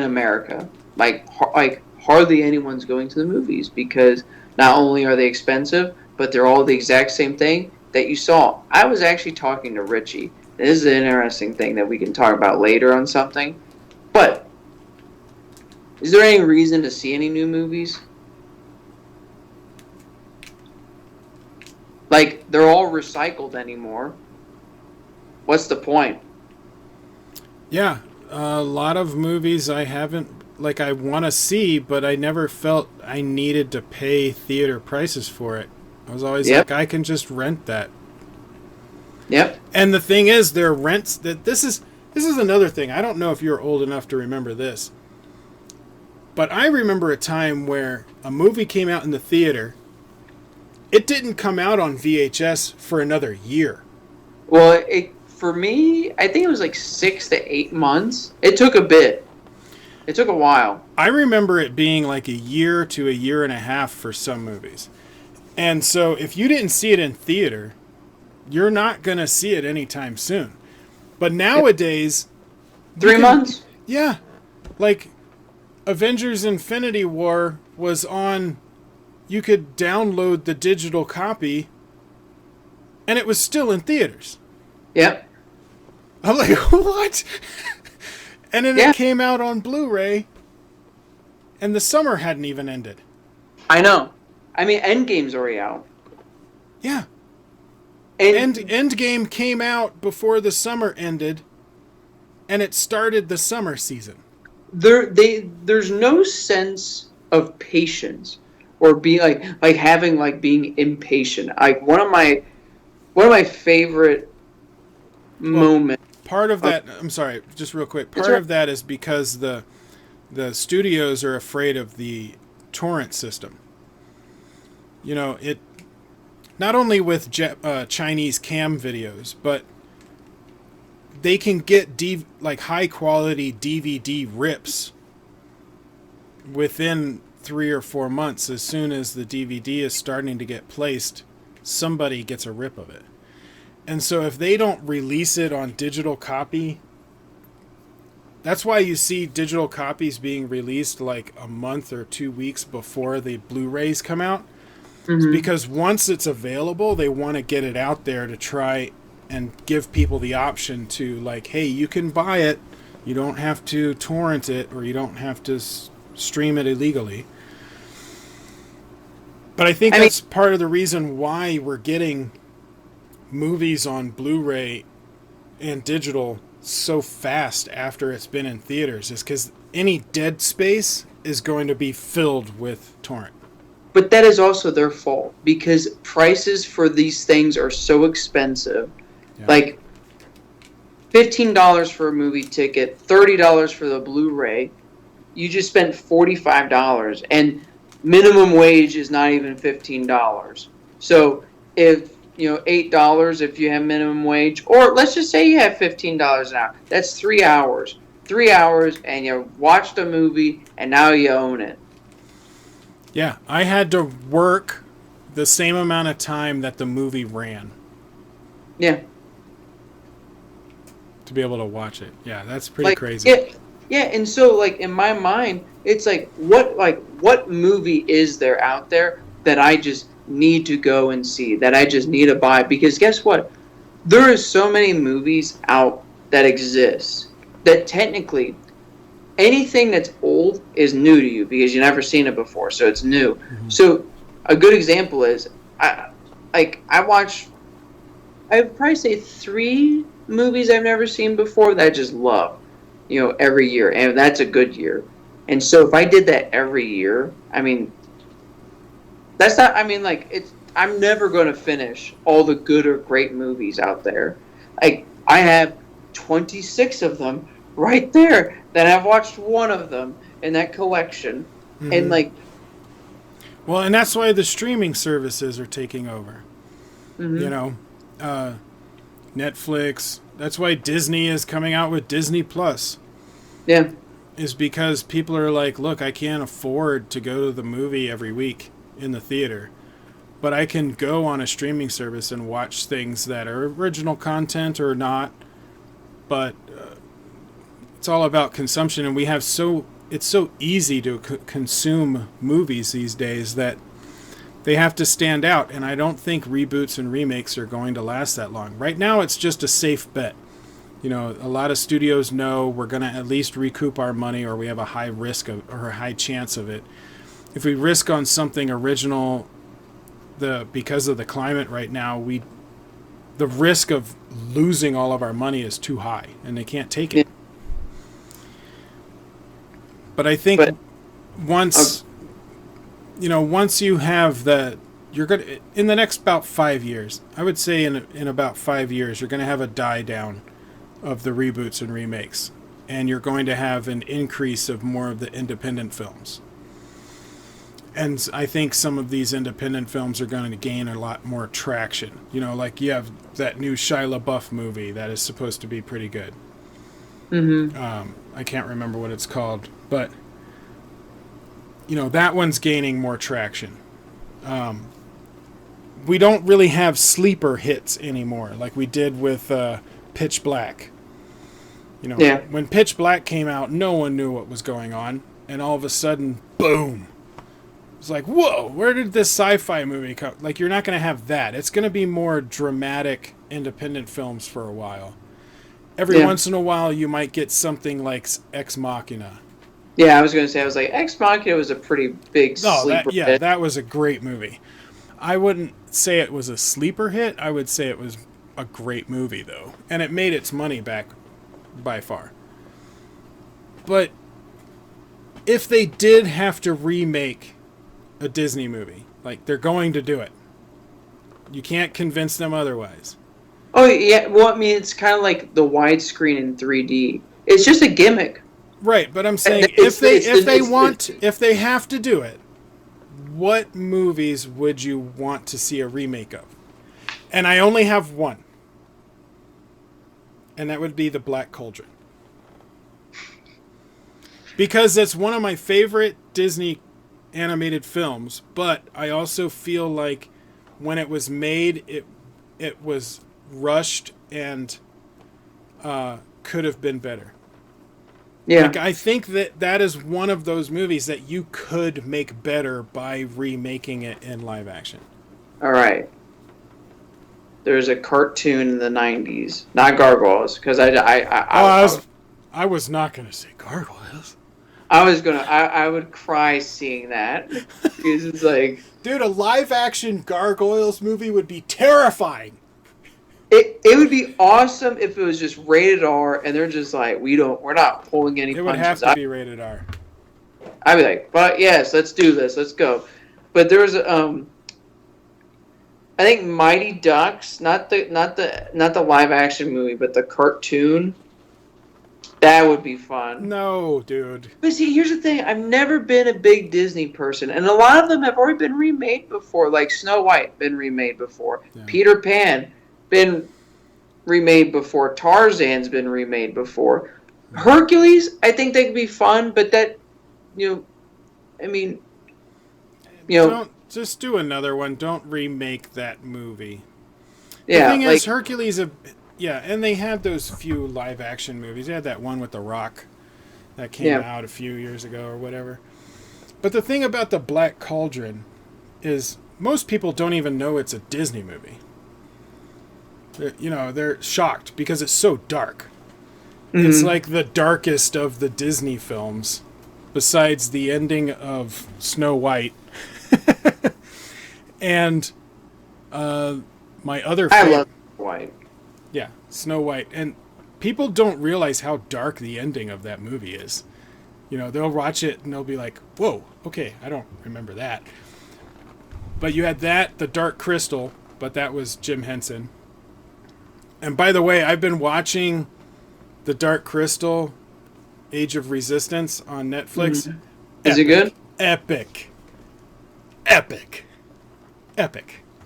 America, like hardly anyone's going to the movies because not only are they expensive, but they're all the exact same thing that you saw. I was actually talking to Richie. This is an interesting thing that we can talk about later on something. But is there any reason to see any new movies? Like, they're all recycled anymore. What's the point? Yeah, a lot of movies I haven't, like, I want to see, but I never felt I needed to pay theater prices for it. I was always like, I can just rent that. Yep. And the thing is, their rents, that this is another thing. I don't know if you're old enough to remember this, but I remember a time where a movie came out in the theater. It didn't come out on VHS for another year. Well, for me, I think it was like 6 to 8 months. It took a bit. It took a while. I remember it being like a year to a year and a half for some movies. And so if you didn't see it in theater, you're not going to see it anytime soon. But nowadays... 3 months? Yeah. Like, Avengers Infinity War was on... You could download the digital copy, and it was still in theaters. Yep. I'm like, what? And then it came out on Blu-ray, and the summer hadn't even ended. I know. I mean, Endgame's already out. Yeah. And Endgame came out before the summer ended, and it started the summer season. There's no sense of patience or being being impatient. Like one of my favorite moments. Part of that, I'm sorry, just real quick. Part of that is because the studios are afraid of the torrent system. You know, it not only with Chinese cam videos, but they can get high quality DVD rips within 3 or 4 months. As soon as the DVD is starting to get placed, somebody gets a rip of it. And so if they don't release it on digital copy, that's why you see digital copies being released like a month or 2 weeks before the Blu-rays come out. Mm-hmm. It's because once it's available, they want to get it out there to try and give people the option to, like, hey, you can buy it. You don't have to torrent it, or you don't have to stream it illegally. But I think that's part of the reason why we're getting movies on Blu-ray and digital so fast after it's been in theaters, is because any dead space is going to be filled with torrent. But that is also their fault, because prices for these things are so expensive. Yeah. Like $15 for a movie ticket, $30 for the Blu-ray. You just spent $45, and minimum wage is not even $15. So if $8 if you have minimum wage, or let's just say you have $15 an hour, that's 3 hours. 3 hours, and you watched a movie, and now you own it. Yeah, I had to work the same amount of time that the movie ran. Yeah. To be able to watch it. Yeah, that's pretty crazy. Yeah, and so in my mind, it's what movie is there out there that I just need to go and see, that I just need to buy? Because guess what? There is so many movies out that exist that technically anything that's old is new to you because you've never seen it before, so it's new. Mm-hmm. So a good example is I would probably say 3 movies I've never seen before that I just love, every year, and that's a good year. And so if I did that every year, that's not, I'm never going to finish all the good or great movies out there. I have 26 of them right there that I've watched one of them in that collection. Mm-hmm. And well, and that's why the streaming services are taking over. Mm-hmm. Netflix. That's why Disney is coming out with Disney Plus. Yeah. Is because people are like, look, I can't afford to go to the movie every week in the theater, but I can go on a streaming service and watch things that are original content or not. But it's all about consumption, and we have it's so easy to consume movies these days that they have to stand out, and I don't think reboots and remakes are going to last that long. Right now, it's just a safe bet. You know, a lot of studios know we're going to at least recoup our money, or we have a high risk of, or a high chance of it. If we risk on something original, because of the climate right now, the risk of losing all of our money is too high, and they can't take it. But I think once you have you're going to, in the next about 5 years, I would say in about 5 years, you're going to have a die down of the reboots and remakes, and you're going to have an increase of more of the independent films. And I think some of these independent films are going to gain a lot more traction. You know, like you have that new Shia LaBeouf movie that is supposed to be pretty good. Mm-hmm. I can't remember what it's called, but you know, that one's gaining more traction. We don't really have sleeper hits anymore like we did with Pitch Black. You know, when Pitch Black came out, no one knew what was going on, and all of a sudden, boom. It's like, whoa, where did this sci-fi movie come? Like, you're not going to have that. It's going to be more dramatic, independent films for a while. Every once in a while, you might get something like Ex Machina. Yeah, I was going to say, I was like, Ex Machina was a pretty big sleeper hit. That was a great movie. I wouldn't say it was a sleeper hit. I would say it was a great movie, though. And it made its money back by far. But if they did have to remake a Disney movie, like, they're going to do it. You can't convince them otherwise. Oh, yeah. Well, I mean, it's kind of like the widescreen in 3D. It's just a gimmick. Right, but I'm saying if they have to do it, what movies would you want to see a remake of? And I only have one. And that would be The Black Cauldron. Because it's one of my favorite Disney animated films, but I also feel like when it was made, it was rushed and could have been better. Yeah. Like, I think that is one of those movies that you could make better by remaking it in live action. All right. There's a cartoon in the 90s. Not Gargoyles, because I was not going to say Gargoyles. I would cry seeing that. Because it's like... Dude, a live action Gargoyles movie would be terrifying. It would be awesome if it was just rated R, and they're just like, we're not pulling any punches. It would have to be rated R. I'd be like, but yes, let's do this, let's go. But there's I think Mighty Ducks, not the live action movie, but the cartoon. That would be fun. No, dude. But see, here's the thing: I've never been a big Disney person, and a lot of them have already been remade before. Like Snow White, been remade before. Yeah. Peter Pan, been remade before. Tarzan's been remade before. Hercules, I think they could be fun, but that, don't just do another one. Don't remake that movie. Yeah, the thing is, Hercules, and they had those few live action movies. They had that one with The Rock that came out a few years ago or whatever. But the thing about The Black Cauldron is most people don't even know it's a Disney movie. They're shocked because it's so dark. Mm-hmm. It's like the darkest of the Disney films, besides the ending of Snow White. And my other favorite... I love Snow White. Yeah, Snow White. And people don't realize how dark the ending of that movie is. They'll watch it and they'll be like, whoa, okay, I don't remember that. But you had that, The Dark Crystal, but that was Jim Henson. And by the way, I've been watching The Dark Crystal, Age of Resistance on Netflix. Mm-hmm. Is it good? Epic.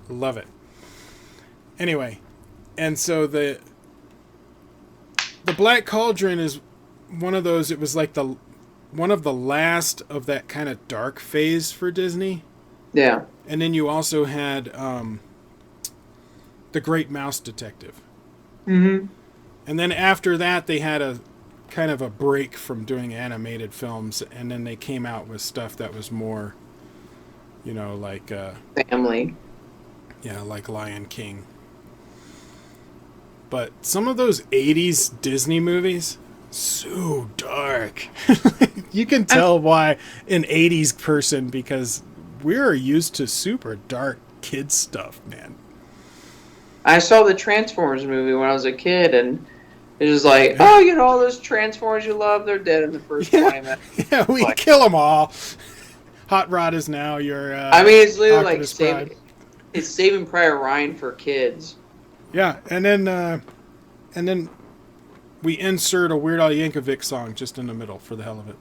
Love it. Anyway, and so the Black Cauldron is one of those, it was like one of the last of that kind of dark phase for Disney. Yeah. And then you also had The Great Mouse Detective. Mm-hmm. And then after that, they had a kind of a break from doing animated films, and then they came out with stuff that was more, like Family. like Lion King. But some of those 80s Disney movies, so dark. You can tell why an 80s person, because we're used to super dark kid stuff, man. I saw the Transformers movie when I was a kid, and it was like, oh, all those Transformers you love, they're dead in the first 20 minutes. Yeah, we kill them all. Hot Rod is now your. I mean, it's literally like it's Saving Private Ryan for kids. Yeah, and then we insert a Weird Al Yankovic song just in the middle for the hell of it.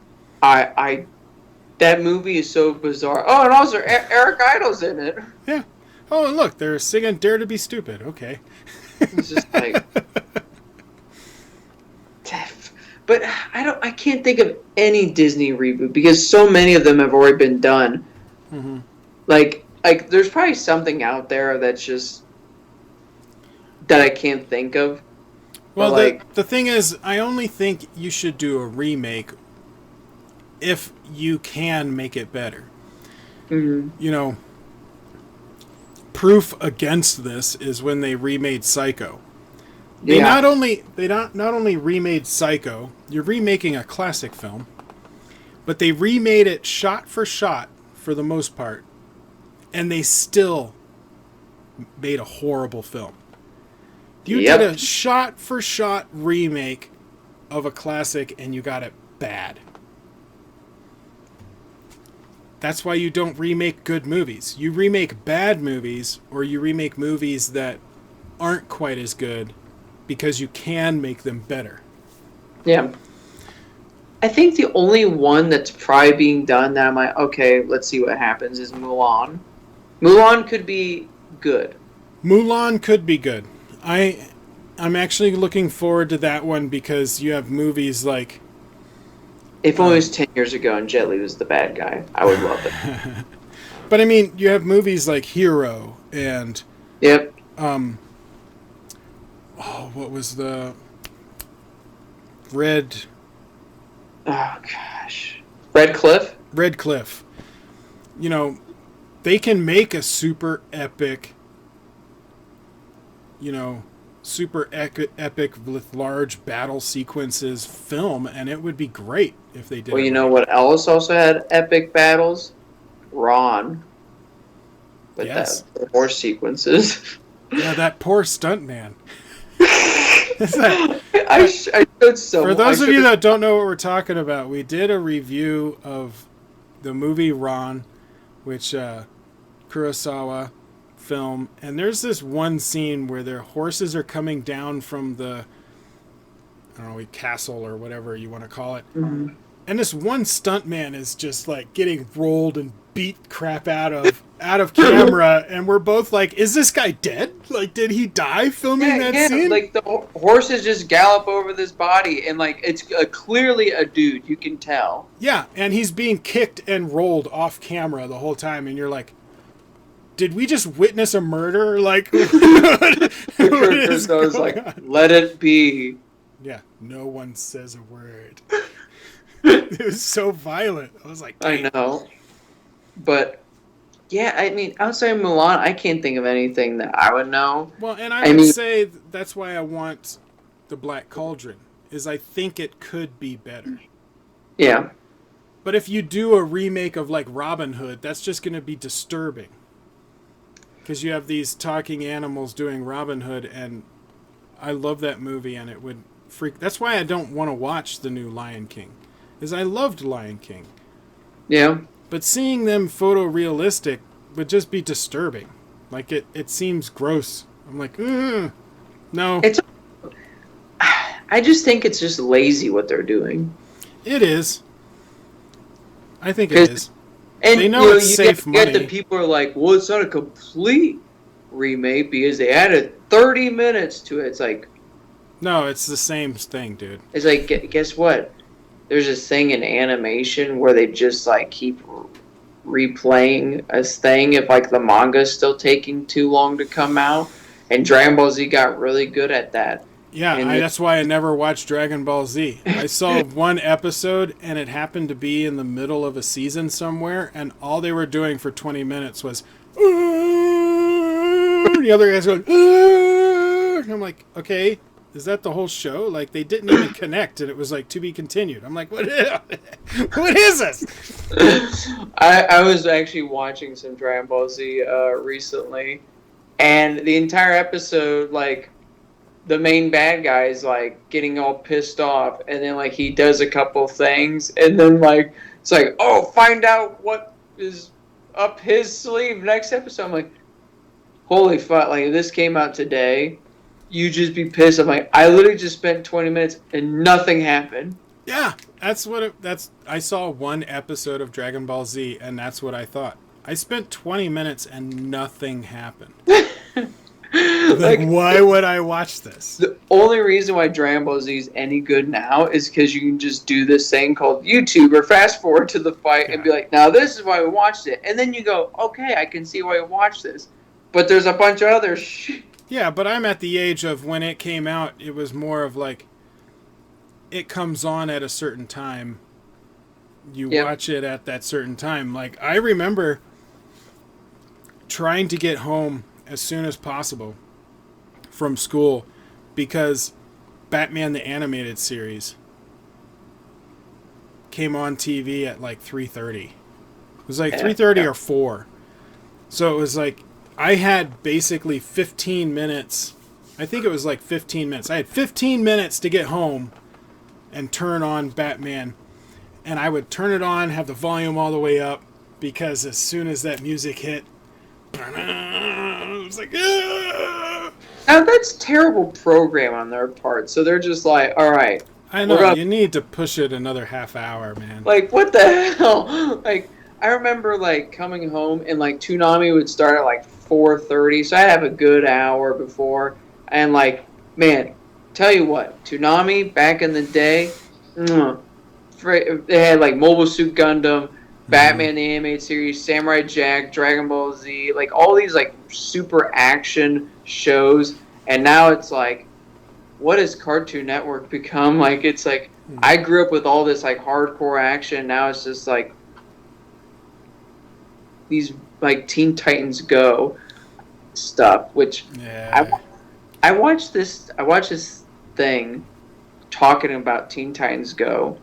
That movie is so bizarre. Oh, and also Eric Idle's in it. Yeah. Oh, and look, they're singing "Dare to Be Stupid." Okay. It's just like. But I can't think of any Disney reboot because so many of them have already been done. Mm-hmm. Like there's probably something out there that's just that I can't think of. Well, the thing is, I only think you should do a remake if you can make it better. Mm-hmm. Proof against this is when they remade Psycho. They not only remade Psycho, you're remaking a classic film, but they remade it shot for shot for the most part, and they still made a horrible film. You did a shot for shot remake of a classic and you got it bad. That's why you don't remake good movies. You remake bad movies, or you remake movies that aren't quite as good, because you can make them better. Yeah. I think the only one that's probably being done that I'm like, okay, let's see what happens, is Mulan. Mulan could be good. Mulan could be good. I'm actually looking forward to that one because you have movies like... If only it was 10 years ago and Jet Li was the bad guy, I would love it. But I mean, you have movies like Hero and... Yep. What was the Red? Oh gosh, Red Cliff. Red Cliff. They can make a super epic. Super epic with large battle sequences film, and it would be great if they did. Well, you know what else also had epic battles? Ron. With the horse sequences. Yeah, that poor stuntman. I showed so. For those of you that don't know what we're talking about, we did a review of the movie Ron, which Kurosawa film, and there's this one scene where their horses are coming down from the castle or whatever you want to call it, and this one stuntman is just like getting rolled and beat crap out of camera, and we're both like, is this guy dead? Like, did he die filming that scene? Like the horses just gallop over this body, and like it's clearly a dude, you can tell. Yeah, and he's being kicked and rolled off camera the whole time, and you're like, did we just witness a murder? Like, what is going on? Let it be. Yeah, no one says a word. It was so violent. I was like, dang. I know. But, yeah, I mean, outside of Mulan, I can't think of anything that I would know. Well, and I would say that's why I want the Black Cauldron, is I think it could be better. Yeah. But if you do a remake of, like, Robin Hood, that's just going to be disturbing. Because you have these talking animals doing Robin Hood, and I love that movie, and it would freak... That's why I don't want to watch the new Lion King, is I loved Lion King. Yeah. But seeing them photorealistic would just be disturbing. Like, it seems gross. I'm like, no. I just think it's just lazy what they're doing. It is. I think it is. And they know it's safe money. The people are like, well, it's not a complete remake because they added 30 minutes to it. It's like... No, it's the same thing, dude. It's like, guess what? There's this thing in animation where they just like keep replaying a thing if like the manga is still taking too long to come out, and Dragon Ball Z got really good at that. Yeah, that's why I never watched Dragon Ball Z. I saw one episode, and it happened to be in the middle of a season somewhere, and all they were doing for 20 minutes was, the other guys going, and I'm like, okay, is that the whole show? Like, they didn't even connect, and it was like, to be continued. I'm like, what is this? I was actually watching some Dragon Ball Z recently, and the entire episode, like, the main bad guy is like getting all pissed off, and then like he does a couple things, and then like it's like, oh, find out what is up his sleeve next episode. I'm like, holy fuck! Like, if this came out today, you just be pissed. I'm like, I literally just spent 20 minutes and nothing happened. Yeah, that's what I saw one episode of Dragon Ball Z, and that's what I thought. I spent 20 minutes and nothing happened. Like, why would I watch this? The only reason why Dragon Ball Z is any good now is because you can just do this thing called YouTube or fast forward to the fight and be like, now this is why we watched it. And then you go, okay, I can see why we watched this. But there's a bunch of other shit. Yeah, but I'm at the age of when it came out, it was more of like, it comes on at a certain time. You watch it at that certain time. Like, I remember trying to get home as soon as possible from school because Batman the Animated Series came on TV at like 3:30. It was like 3:30 or 4. So it was like I had basically 15 minutes. I think it was like 15 minutes. I had 15 minutes to get home and turn on Batman. And I would turn it on, have the volume all the way up, because as soon as that music hit, I was like, ah! Now that's terrible program on their part. So they're just like, all right. I know, you need to push it another half hour, man. Like, what the hell? Like, I remember, like, coming home and, like, Toonami would start at, like, 4:30. So I'd have a good hour before. And, like, man, tell you what, Toonami, back in the day, they had, like, Mobile Suit Gundam, Batman the Animated Series, Samurai Jack, Dragon Ball Z, like, all these, like, super action shows. And now it's like, what has Cartoon Network become? Like, it's like, I grew up with all this, like, hardcore action. Now it's just, like, these, like, Teen Titans Go stuff, which I watched this thing talking about Teen Titans Go.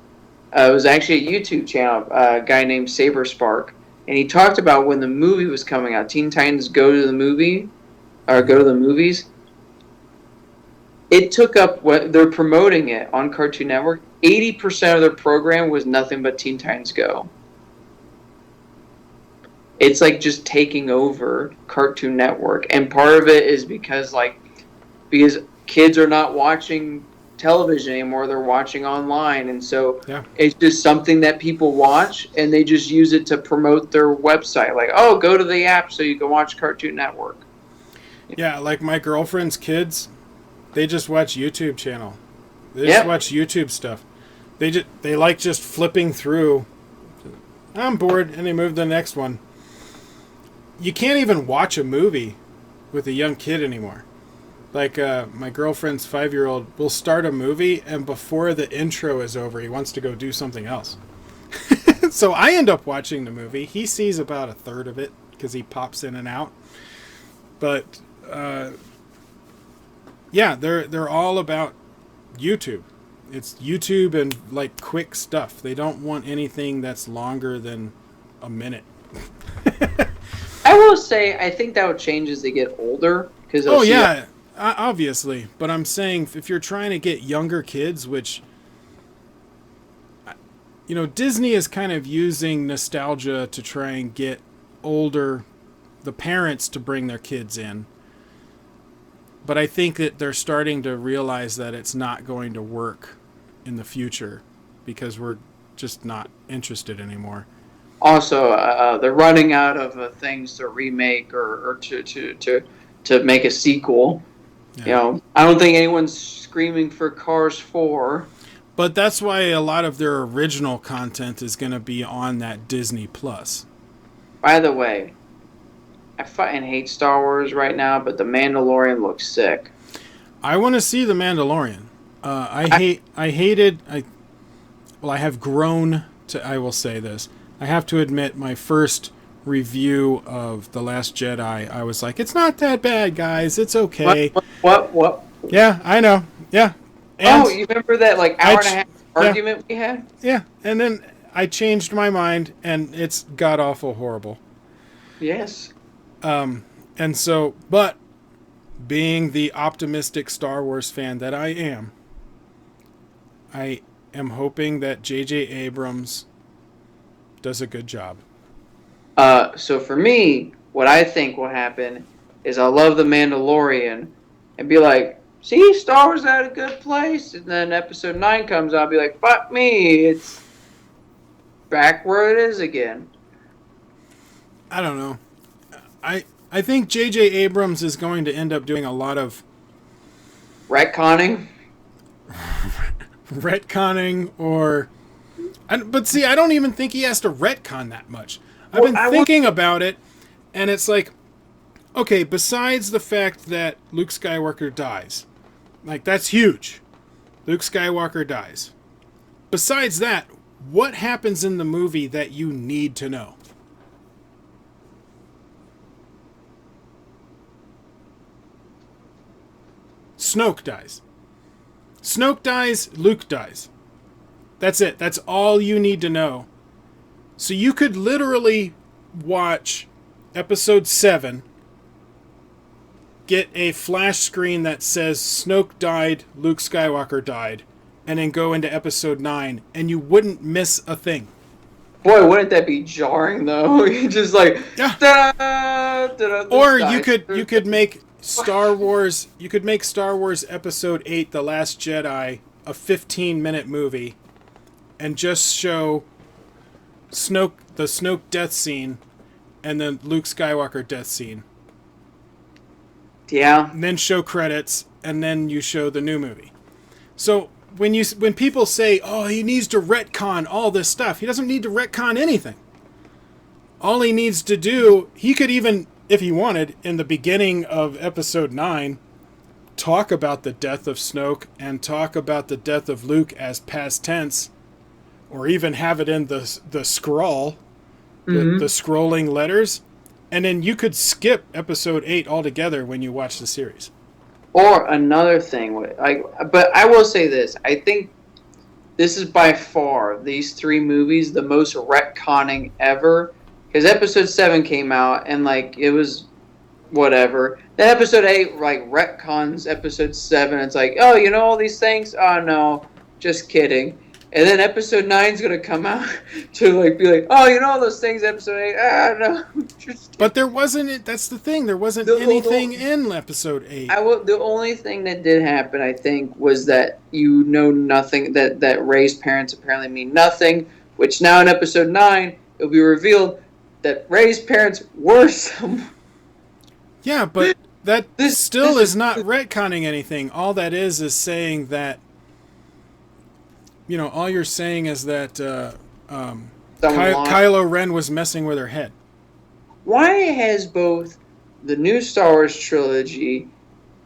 It was actually a YouTube channel, a guy named Saber Spark, and he talked about when the movie was coming out, Teen Titans Go to the movie, or Go to the Movies. It took up what they're promoting it on Cartoon Network. 80% of their program was nothing but Teen Titans Go. It's like just taking over Cartoon Network, and part of it is because kids are not watching television anymore, they're watching online, and so it's just something that people watch, and they just use it to promote their website, like, oh, go to the app so you can watch Cartoon Network. Yeah, like my girlfriend's kids, they just watch YouTube channel. They just watch YouTube stuff. They like just flipping through. I'm bored, and they move to the next one. You can't even watch a movie with a young kid anymore. Like, my girlfriend's 5-year-old will start a movie, and before the intro is over, he wants to go do something else. So I end up watching the movie. He sees about a third of it, because he pops in and out. But, yeah, they're all about YouTube. It's YouTube and, like, quick stuff. They don't want anything that's longer than a minute. I will say, I think that would change as they get older. Obviously, but I'm saying if you're trying to get younger kids, which, you know, Disney is kind of using nostalgia to try and get the parents to bring their kids in. But I think that they're starting to realize that it's not going to work in the future because we're just not interested anymore. Also, they're running out of things to remake or to make a sequel. Yeah. You know, I don't think anyone's screaming for Cars 4. But that's why a lot of their original content is going to be on that Disney Plus. By the way, I fucking hate Star Wars right now, but The Mandalorian looks sick. I want to see The Mandalorian. I have grown to, I will say this. I have to admit, my first review of The Last Jedi, I was like, it's not that bad, guys. It's okay. What? Yeah, I know. Yeah. And you remember that like hour and a half argument we had? Yeah, and then I changed my mind, and it's god-awful horrible. Yes. And so, but being the optimistic Star Wars fan that I am hoping that J.J. Abrams does a good job. So for me, what I think will happen is I'll love The Mandalorian and be like, see, Star Wars at a good place. And then episode 9 comes out, I'll be like, fuck me, it's back where it is again. I don't know. I think J.J. Abrams is going to end up doing a lot of retconning but see, I don't even think he has to retcon that much. I've been thinking about it, and it's like, okay, besides the fact that Luke Skywalker dies, like, that's huge. Luke Skywalker dies. Besides that, what happens in the movie that you need to know? Snoke dies. Snoke dies, Luke dies. That's it. That's all you need to know. So you could literally watch episode 7, get a flash screen that says Snoke died, Luke Skywalker died, and then go into episode 9, and you wouldn't miss a thing. Boy, wouldn't that be jarring though? You're just like, yeah. Da-da, or you could make Star Wars episode 8, The Last Jedi, a 15-minute movie, and just show the Snoke death scene and then Luke Skywalker death scene. Yeah. And then show credits, and then you show the new movie. So when people say, oh, he needs to retcon all this stuff, he doesn't need to retcon anything. All he needs to do, he could even, if he wanted, in the beginning of episode 9, talk about the death of Snoke and talk about the death of Luke as past tense, or even have it in the scroll, the scrolling letters, and then you could skip episode 8 altogether when you watch the series. Or another thing, but I will say this, I think this is by far, these 3 movies, the most retconning ever, because episode 7 came out, and like, it was whatever. Then episode 8, like, retcons episode 7, it's like, oh, you know all these things? Oh, no, just kidding. And then episode 9 is going to come out to like be like, oh, you know all those things, episode 8? Ah, no. But there wasn't, that's the thing, there wasn't anything in episode 8. The only thing that did happen, I think, was that you know nothing, that Rey's parents apparently mean nothing, which now in episode 9, it'll be revealed that Rey's parents were some... Yeah, but that still is not retconning anything. All that is saying that, you know, all you're saying is that Kylo Ren was messing with her head. Why has both the new Star Wars trilogy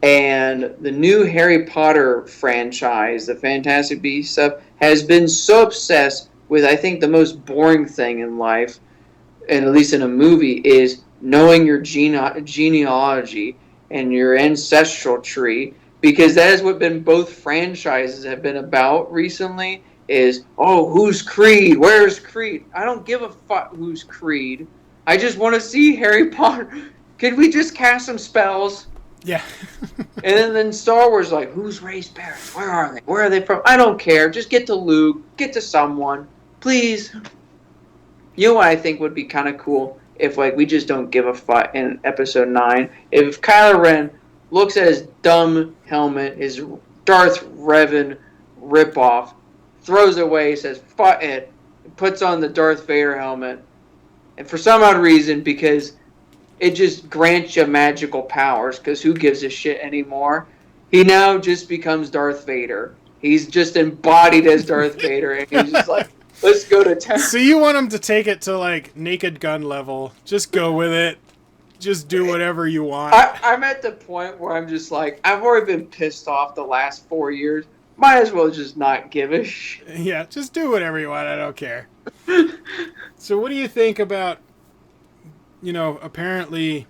and the new Harry Potter franchise, the Fantastic Beasts stuff, has been so obsessed with, I think, the most boring thing in life, and at least in a movie, is knowing your genealogy and your ancestral tree, because that is what both franchises have been about recently, is, oh, who's Creed? Where's Creed? I don't give a fuck who's Creed. I just want to see Harry Potter. Could we just cast some spells? Yeah. And then Star Wars, like, who's Rey's parents? Where are they? Where are they from? I don't care. Just get to Luke. Get to someone. Please. You know what I think would be kind of cool? If, like, we just don't give a fuck in episode 9. If Kylo Ren looks at his dumb helmet, his Darth Revan ripoff, throws it away, says, fuck it, and puts on the Darth Vader helmet. And for some odd reason, because it just grants you magical powers, because who gives a shit anymore? He now just becomes Darth Vader. He's just embodied as Darth Vader, and he's just like, let's go to town. So you want him to take it to, like, Naked Gun level. Just go with it. just do whatever you want. I'm at the point where I'm just like, I've already been pissed off the last 4 years. Might as well just not give a shit. Yeah, just do whatever you want. I don't care. So what do you think about, apparently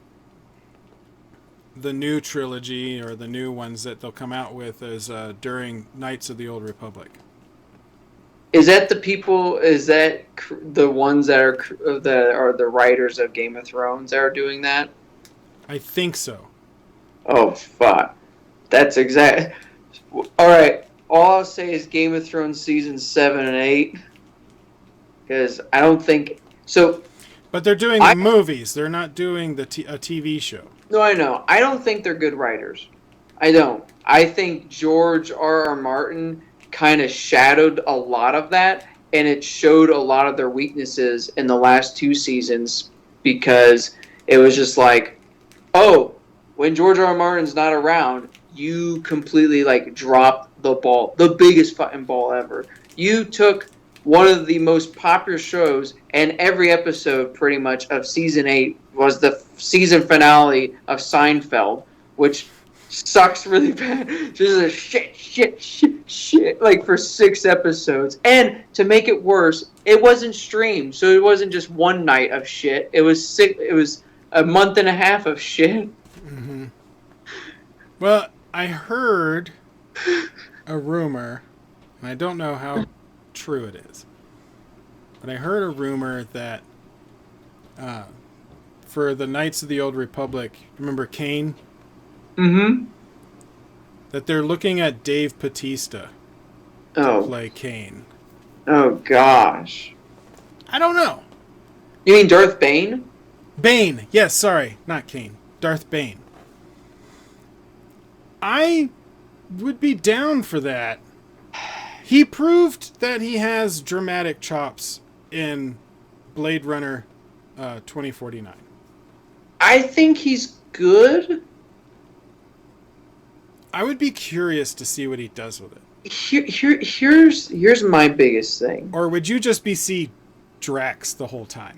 the new trilogy or the new ones that they'll come out with is during Knights of the Old Republic? Is that the people? Is that the ones that are the writers of Game of Thrones that are doing that? I think so. Oh fuck, that's exact. All right, all I'll say is Game of Thrones season 7 and 8, because I don't think so. But they're doing the movies. They're not doing a TV show. No, I know. I don't think they're good writers. I don't. I think George R.R. Martin kind of shadowed a lot of that, and it showed a lot of their weaknesses in the last 2 seasons, because it was just like, oh, when George R.R. Martin's not around, you completely like dropped the ball, the biggest fucking ball ever. You took one of the most popular shows, and every episode pretty much of season 8 was the season finale of Seinfeld, which sucks really bad. Just a shit, like for 6 episodes. And to make it worse, it wasn't streamed, so it wasn't just one night of shit. It was It was a month and a half of shit. Mm-hmm. Well, I heard a rumor, and I don't know how true it is, but I heard a rumor that for the Knights of the Old Republic, remember Kane? Mm-hmm. That they're looking at Dave Bautista to play Kane. Oh, gosh. I don't know. You mean Darth Bane? Bane. Yes, sorry. Not Kane. Darth Bane. I would be down for that. He proved that he has dramatic chops in Blade Runner 2049. I think he's good. I would be curious to see what he does with it. Here's my biggest thing. Or would you just see Drax the whole time?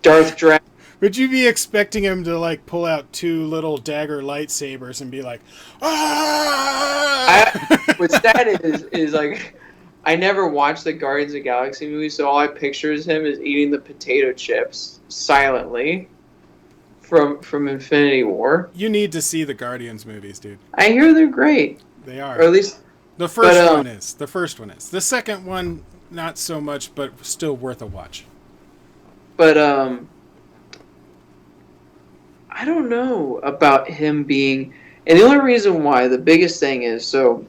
Darth Drax. Would you be expecting him to like pull out 2 little dagger lightsabers and be like, ah? What's sad is like, I never watched the Guardians of the Galaxy movie, so all I picture is him is eating the potato chips silently from Infinity War. You need to see the Guardians movies, dude. I hear they're great. They are. Or at least the first one is. The first one is. The second one, not so much, but still worth a watch. But I don't know about him being, and the only reason why, the biggest thing is, so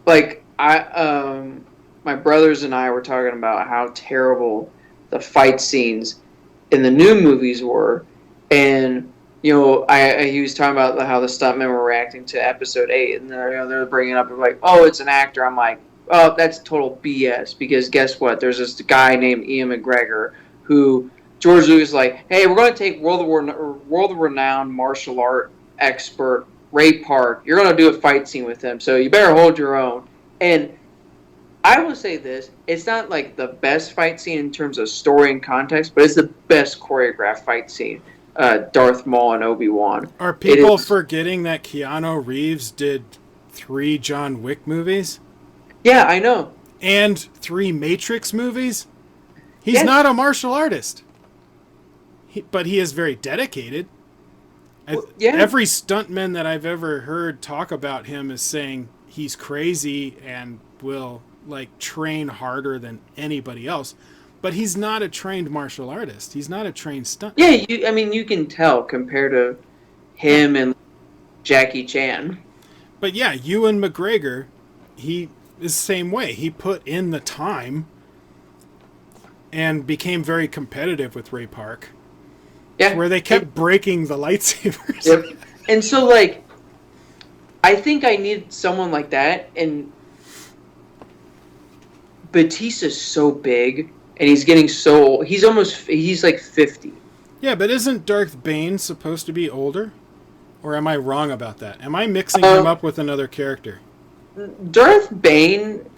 like my brothers and I were talking about how terrible the fight scenes in the new movies were, and he was talking about how the stuntmen were reacting to episode 8, and they're bringing up like, oh, it's an actor. I'm like, oh, that's total BS, because guess what? There's this guy named Ian McGregor who George Lucas is like, hey, we're going to take world-renowned martial art expert Ray Park. You're going to do a fight scene with him, so you better hold your own. And I will say this, it's not like the best fight scene in terms of story and context, but it's the best choreographed fight scene. Darth Maul and Obi-Wan. Are people forgetting that Keanu Reeves did 3 John Wick movies? Yeah, I know. And 3 Matrix movies? He's not a martial artist. But he is very dedicated. Every stuntman that I've ever heard talk about him is saying he's crazy and will like train harder than anybody else. But he's not a trained martial artist. He's not a trained stuntman. Yeah, you can tell compared to him and Jackie Chan. But yeah, Ewan McGregor, he is the same way. He put in the time and became very competitive with Ray Park. Yeah. Where they kept breaking the lightsabers. Yep. And so, like, I think I need someone like that. And Batista's so big, and he's getting so old. He's like 50. Yeah, but isn't Darth Bane supposed to be older? Or am I wrong about that? Am I mixing him up with another character? Darth Bane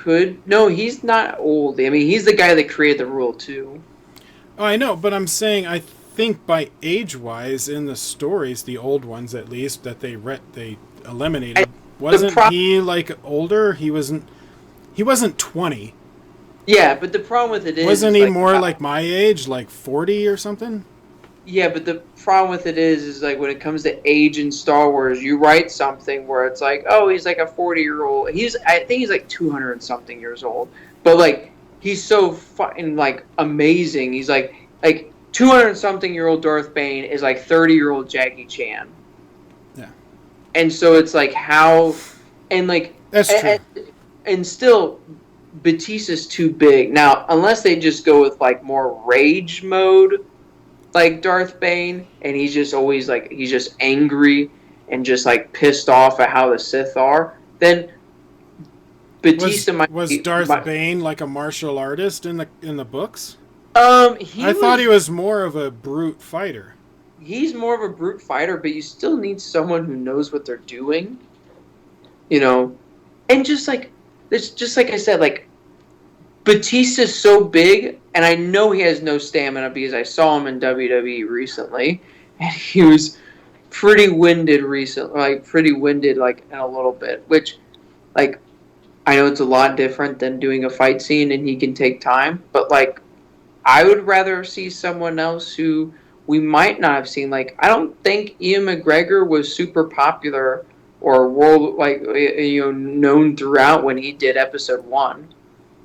could. No, he's not old. I mean, he's the guy that created the rule too. Oh, I know, but I'm saying I think by age-wise in the stories, the old ones at least that they I, eliminated, the wasn't pro- he like older? He wasn't 20. yeah, but the problem with it Wasn't is he like more like my age, like 40 or something? yeah, but the problem with it is like when it comes to age in Star Wars, you write something where it's like, oh, he's like a 40-year-old. I think he's like 200 and something years old, but like he's so fucking like amazing. He's like 200 and something year old Darth Bane is like 30-year-old Jackie Chan. Yeah, And so it's like how, and like, that's true. and still, Batista's too big now. Unless they just go with like more rage mode, like Darth Bane, and he's just always like he's just angry and just like pissed off at how the Sith are. Then Was Batista might was be. Darth Bane like a martial artist in the books? He I thought was. he was more of a brute fighter. He's more of a brute fighter, but you still need someone who knows what they're doing. You know, and just like it's just like I said, like Batista's so big, and I know he has no stamina because I saw him in WWE recently, and he was pretty winded recently, like pretty winded, like in a little bit. Which, like, I know it's a lot different than doing a fight scene, and he can take time. But like, I would rather see someone else who we might not have seen. Like, I don't think Ian McGregor was super popular or world known throughout when he did episode 1.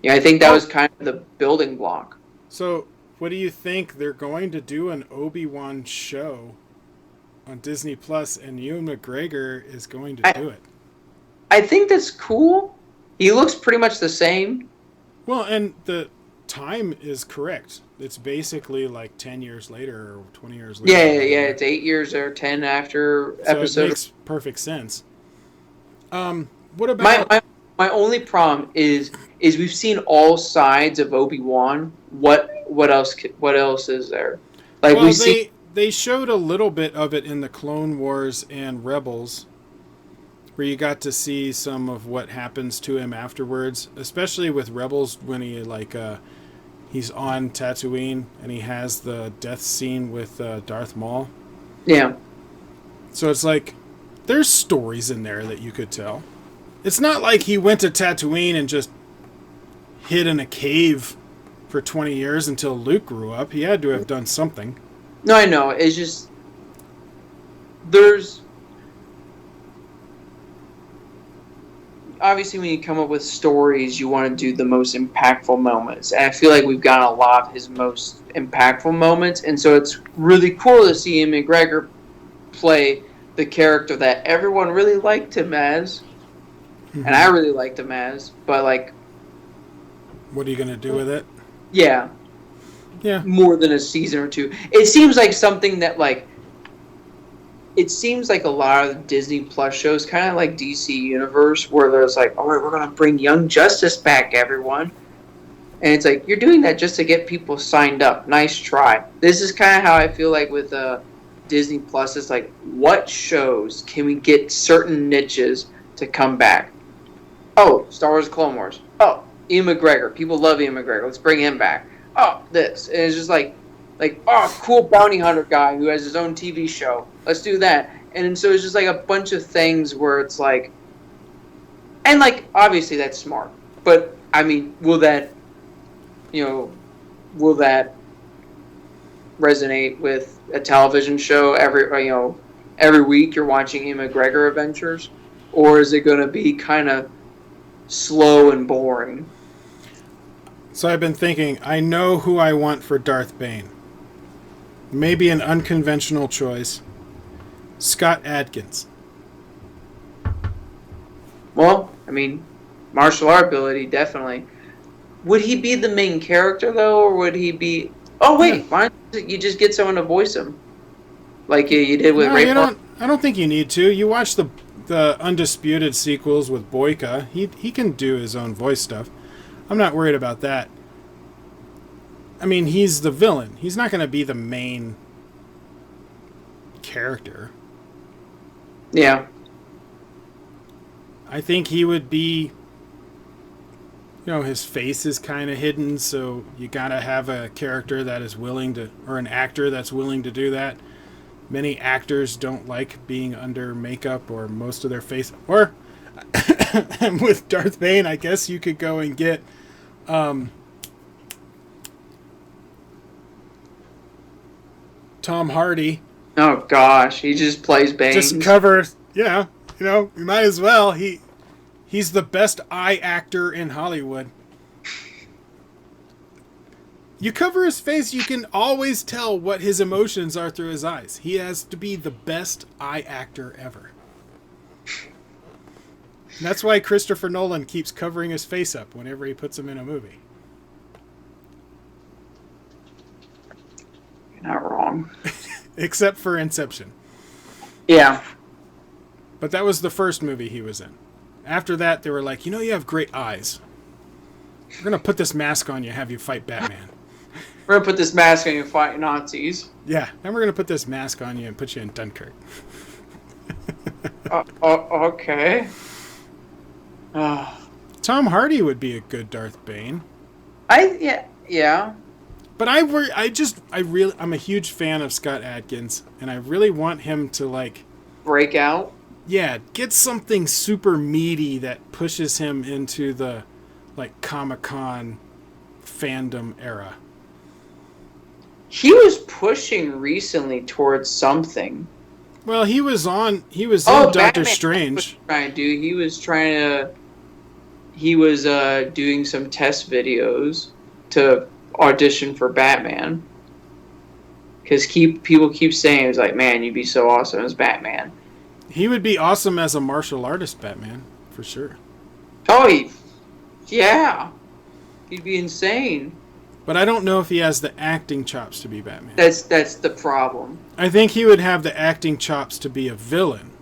Yeah, I think that Oh, was kind of the building block. so what do you think? They're going to do an Obi-Wan show on Disney Plus, and Ewan McGregor is going to I do it. I think that's cool. He looks pretty much the same. Well, and the time is correct. It's basically like 10 years later or 20 years later. Yeah. It's 8 years or 10 after So it episode. makes perfect sense. What My about my my only problem is we've seen all sides of Obi-Wan. What else is there? Like well, we see. they showed a little bit of it in the Clone Wars and Rebels, where you got to see some of what happens to him afterwards, especially with Rebels when he's on Tatooine and he has the death scene with Darth Maul. Yeah. So it's like there's stories in there that you could tell. It's not like he went to Tatooine and just hid in a cave for 20 years until Luke grew up. He had to have done something. No, I know. It's just there's obviously when you come up with stories, you want to do the most impactful moments, and I feel like we've gotten a lot of his most impactful moments, and so it's really cool to see Ian McGregor play the character that everyone really liked him as, and I really liked him as, but like, What are you going to do with it? yeah, Yeah. more than a season or two. It seems like something that like. It seems like a lot of Disney Plus shows, kind of like DC Universe, where there's like, all right, we're going to bring Young Justice back, everyone. And it's like, you're doing that just to get people signed up. Nice try. This is kind of how I feel like with Disney Plus. It's like, what shows can we get certain niches to come back? Oh, Star Wars Clone Wars. Oh, Ian McGregor. People love Ian McGregor. Let's bring him back. Oh, this. And it's just like, oh, cool bounty hunter guy who has his own TV show. Let's do that. And so it's just like a bunch of things where it's like, and like, obviously that's smart. But, I mean, will that resonate with a television show every week you're watching Ian McGregor adventures? Or is it going to be kind of slow and boring? So I've been thinking, I know who I want for Darth Bane. Maybe an unconventional choice. Scott Adkins. Well, I mean, martial art ability, definitely. Would he be the main character, though, or would he be... Oh, wait, why don't you just get someone to voice him? Like you did with No, Ray you Park? don't. I don't think you need to. You watch the Undisputed sequels with Boyka. He can do his own voice stuff. I'm not worried about that. I mean, he's the villain. He's not going to be the main character. Yeah. I think he would be his face is kind of hidden, so you gotta have a character that is willing to, or an actor that's willing to do that. Many actors don't like being under makeup or most of their face. Or with Darth Bane, I guess you could go and get Tom Hardy. Oh gosh, he just plays Bane. Just cover, you might as well. He's the best eye actor in Hollywood. You cover his face, you can always tell what his emotions are through his eyes. He has to be the best eye actor ever. And that's why Christopher Nolan keeps covering his face up whenever he puts him in a movie. You're not wrong. Except for Inception. Yeah. But that was the first movie he was in. After that, they were like, you have great eyes. We're going to put this mask on you, have you fight Batman. We're going to put this mask on you and fight Nazis. Yeah, and we're going to put this mask on you and put you in Dunkirk. Okay. Tom Hardy would be a good Darth Bane. Yeah. But I'm a huge fan of Scott Adkins, and I really want him to break out. Yeah, get something super meaty that pushes him into the Comic-Con fandom era. He was pushing recently towards something. Well, he was in Doctor Batman Strange. He was doing some test videos to audition for Batman. Because people keep saying, it's like, man, you'd be so awesome as Batman. He would be awesome as a martial artist Batman, for sure. Oh, yeah. He'd be insane. But I don't know if he has the acting chops to be Batman. That's the problem. I think he would have the acting chops to be a villain.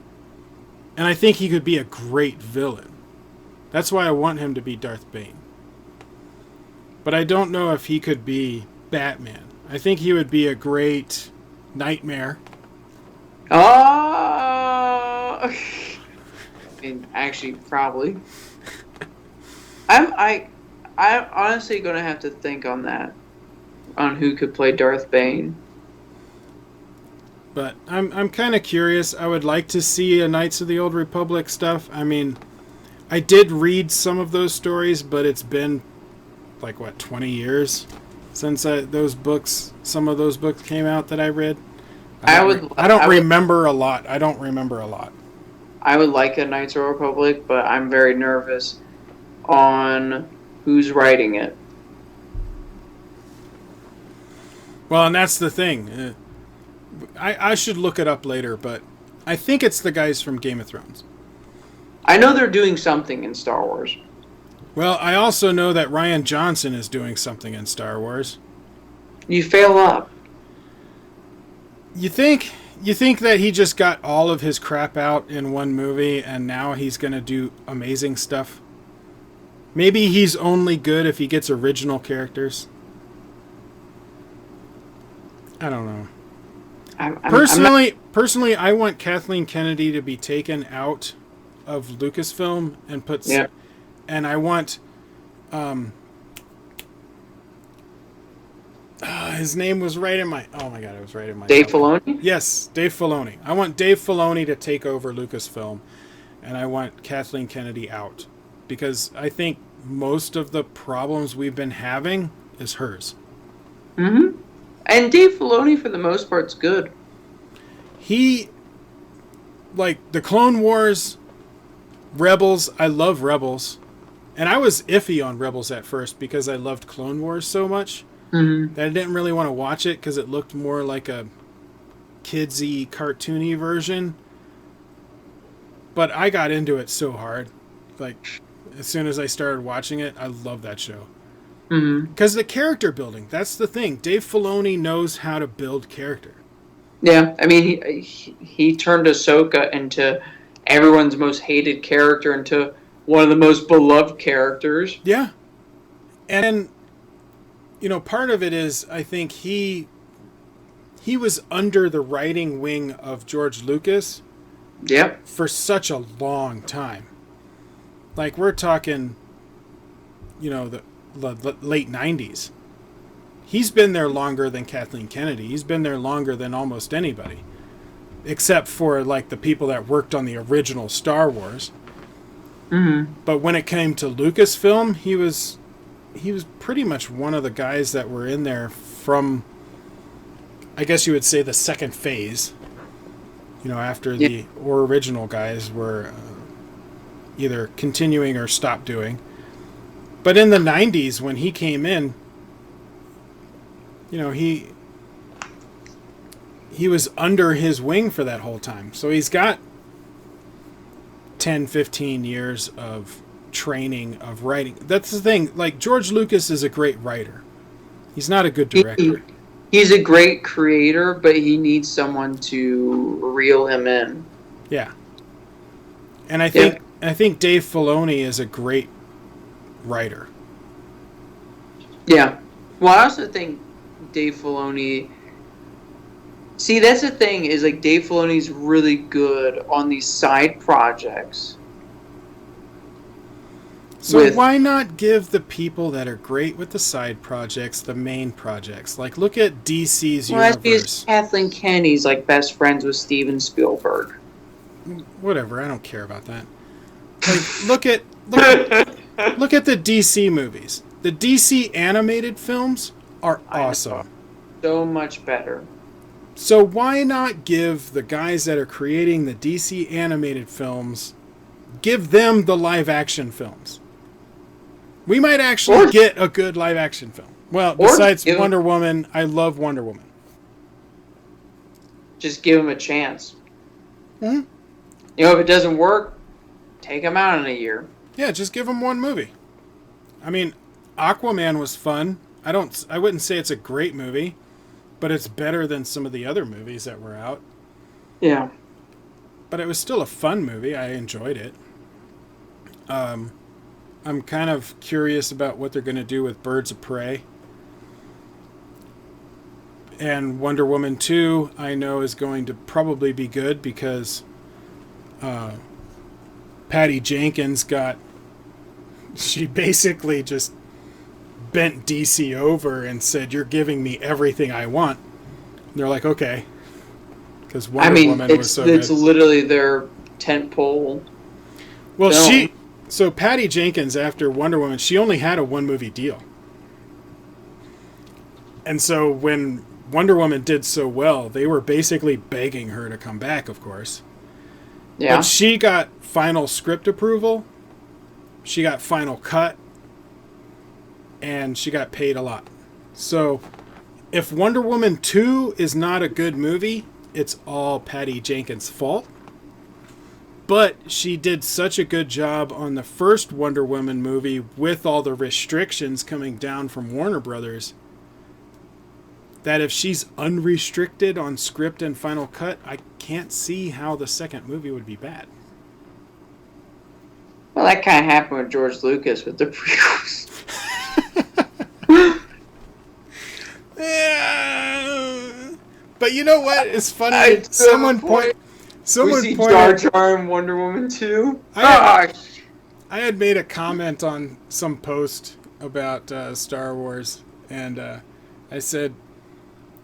And I think he could be a great villain. That's why I want him to be Darth Bane. But I don't know if he could be Batman. I think he would be a great Nightmare. I mean, actually, probably. I'm honestly gonna have to think on that, on who could play Darth Bane. But I'm kind of curious. I would like to see a Knights of the Old Republic stuff. I mean, I did read some of those stories, but it's been 20 years since some of those books came out that I read. I don't remember a lot. I would like a Knights of the Republic, but I'm very nervous on who's writing it. Well, and that's the thing. I should look it up later, but I think it's the guys from Game of Thrones. I know they're doing something in Star Wars. Well, I also know that Rian Johnson is doing something in Star Wars. You fail up. You think that he just got all of his crap out in one movie and now he's going to do amazing stuff? Maybe he's only good if he gets original characters. I don't know. Personally, I want Kathleen Kennedy to be taken out of Lucasfilm and put... Yeah. And I want... his name was right in my... Oh my god, it was right in my... Dave Filoni? Yes, Dave Filoni. I want Dave Filoni to take over Lucasfilm. And I want Kathleen Kennedy out. Because I think most of the problems we've been having is hers. Mm-hmm. And Dave Filoni, for the most part, is good. He... the Clone Wars... Rebels, I love Rebels. And I was iffy on Rebels at first because I loved Clone Wars so much that I didn't really want to watch it because it looked more like a kidsy, cartoony version. But I got into it so hard. As soon as I started watching it, I love that show. Because the character building, that's the thing. Dave Filoni knows how to build character. Yeah, I mean, he turned Ahsoka into everyone's most hated character into one of the most beloved characters. Yeah. And, part of it is, I think he was under the writing wing of George Lucas. Yep. For such a long time. We're talking the late 90s. He's been there longer than Kathleen Kennedy. He's been there longer than almost anybody, except for like the people that worked on the original Star Wars. Mm-hmm. But when it came to Lucasfilm, he was pretty much one of the guys that were in there from, I guess you would say, the second phase. After the original guys were either continuing or stopped doing. But in the 90s, when he came in, he was under his wing for that whole time. So he's got 10, 15 years of training of writing. That's the thing. Like, George Lucas is a great writer. He's not a good director. He's a great creator, but he needs someone to reel him in. Yeah. And I think Dave Filoni is a great writer. Yeah. Well, I also think Dave Filoni... See, that's the thing, is like Dave Filoni's really good on these side projects. So why not give the people that are great with the side projects the main projects? Like, look at DC's universe. That's Kathleen Kennedy's like best friends with Steven Spielberg. Whatever, I don't care about that. Like, look at the DC movies. The DC animated films are awesome. So much better. So why not give the guys that are creating the DC animated films, give them the live action films? We might actually get a good live action film. Well, besides Wonder Woman, I love Wonder Woman. Just give him a chance. Mm-hmm. If it doesn't work, take him out in a year. Yeah, just give him one movie. I mean, Aquaman was fun. I wouldn't say it's a great movie, but it's better than some of the other movies that were out. Yeah. But it was still a fun movie. I enjoyed it. I'm kind of curious about what they're going to do with Birds of Prey. And Wonder Woman 2, I know, is going to probably be good because Patty Jenkins she basically just bent DC over and said, "You're giving me everything I want." And they're like, "Okay." Because Wonder Woman was so good. It's literally their tentpole. Well, So Patty Jenkins, after Wonder Woman, she only had a one-movie deal. And so when Wonder Woman did so well, they were basically begging her to come back, of course. Yeah. But she got final script approval, she got final cut, and she got paid a lot. So if Wonder Woman 2 is not a good movie, it's all Patty Jenkins' fault. But she did such a good job on the first Wonder Woman movie with all the restrictions coming down from Warner Brothers that if she's unrestricted on script and final cut, I can't see how the second movie would be bad. Well, that kind of happened with George Lucas with the prequels. Yeah. But you know what? It's funny. Someone pointed Jar Jar in Wonder Woman 2. I had made a comment on some post about Star Wars, and I said,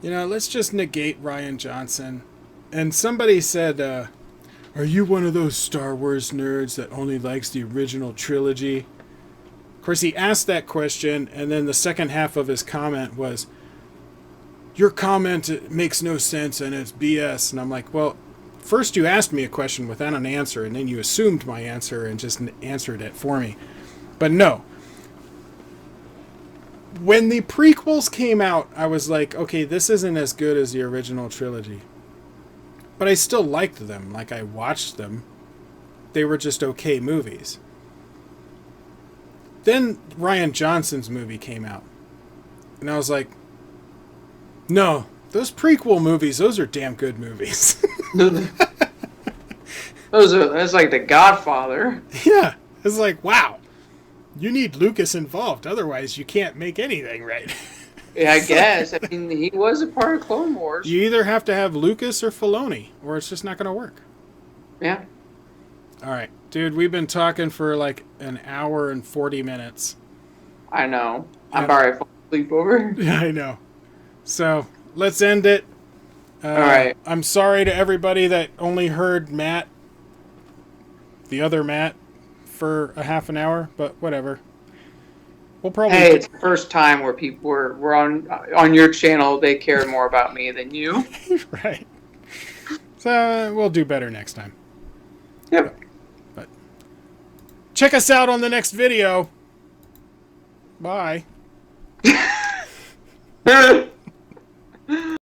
let's just negate Rian Johnson. And somebody said, are you one of those Star Wars nerds that only likes the original trilogy? Of course, he asked that question, and then the second half of his comment was, your comment makes no sense and it's BS. And I'm like, well, first you asked me a question without an answer, and then you assumed my answer and just answered it for me. But no. When the prequels came out, I was like, okay, this isn't as good as the original trilogy. But I still liked them. Like, I watched them. They were just okay movies. Then Rian Johnson's movie came out. And I was like, no, those prequel movies, those are damn good movies. That's like The Godfather. Yeah. It's like, wow. You need Lucas involved. Otherwise, you can't make anything right. Yeah, I guess. I mean, he was a part of Clone Wars. You either have to have Lucas or Filoni, or it's just not going to work. Yeah. All right. Dude, we've been talking for like an hour and 40 minutes. I know. I'm Yep. already falling asleep over. Yeah, I know. So let's end it. All right. I'm sorry to everybody that only heard Matt, the other Matt, for a half an hour, but whatever. We'll probably. Hey, it's the first time where people were on your channel. They cared more about me than you. Right. So we'll do better next time. Yep. But check us out on the next video. Bye.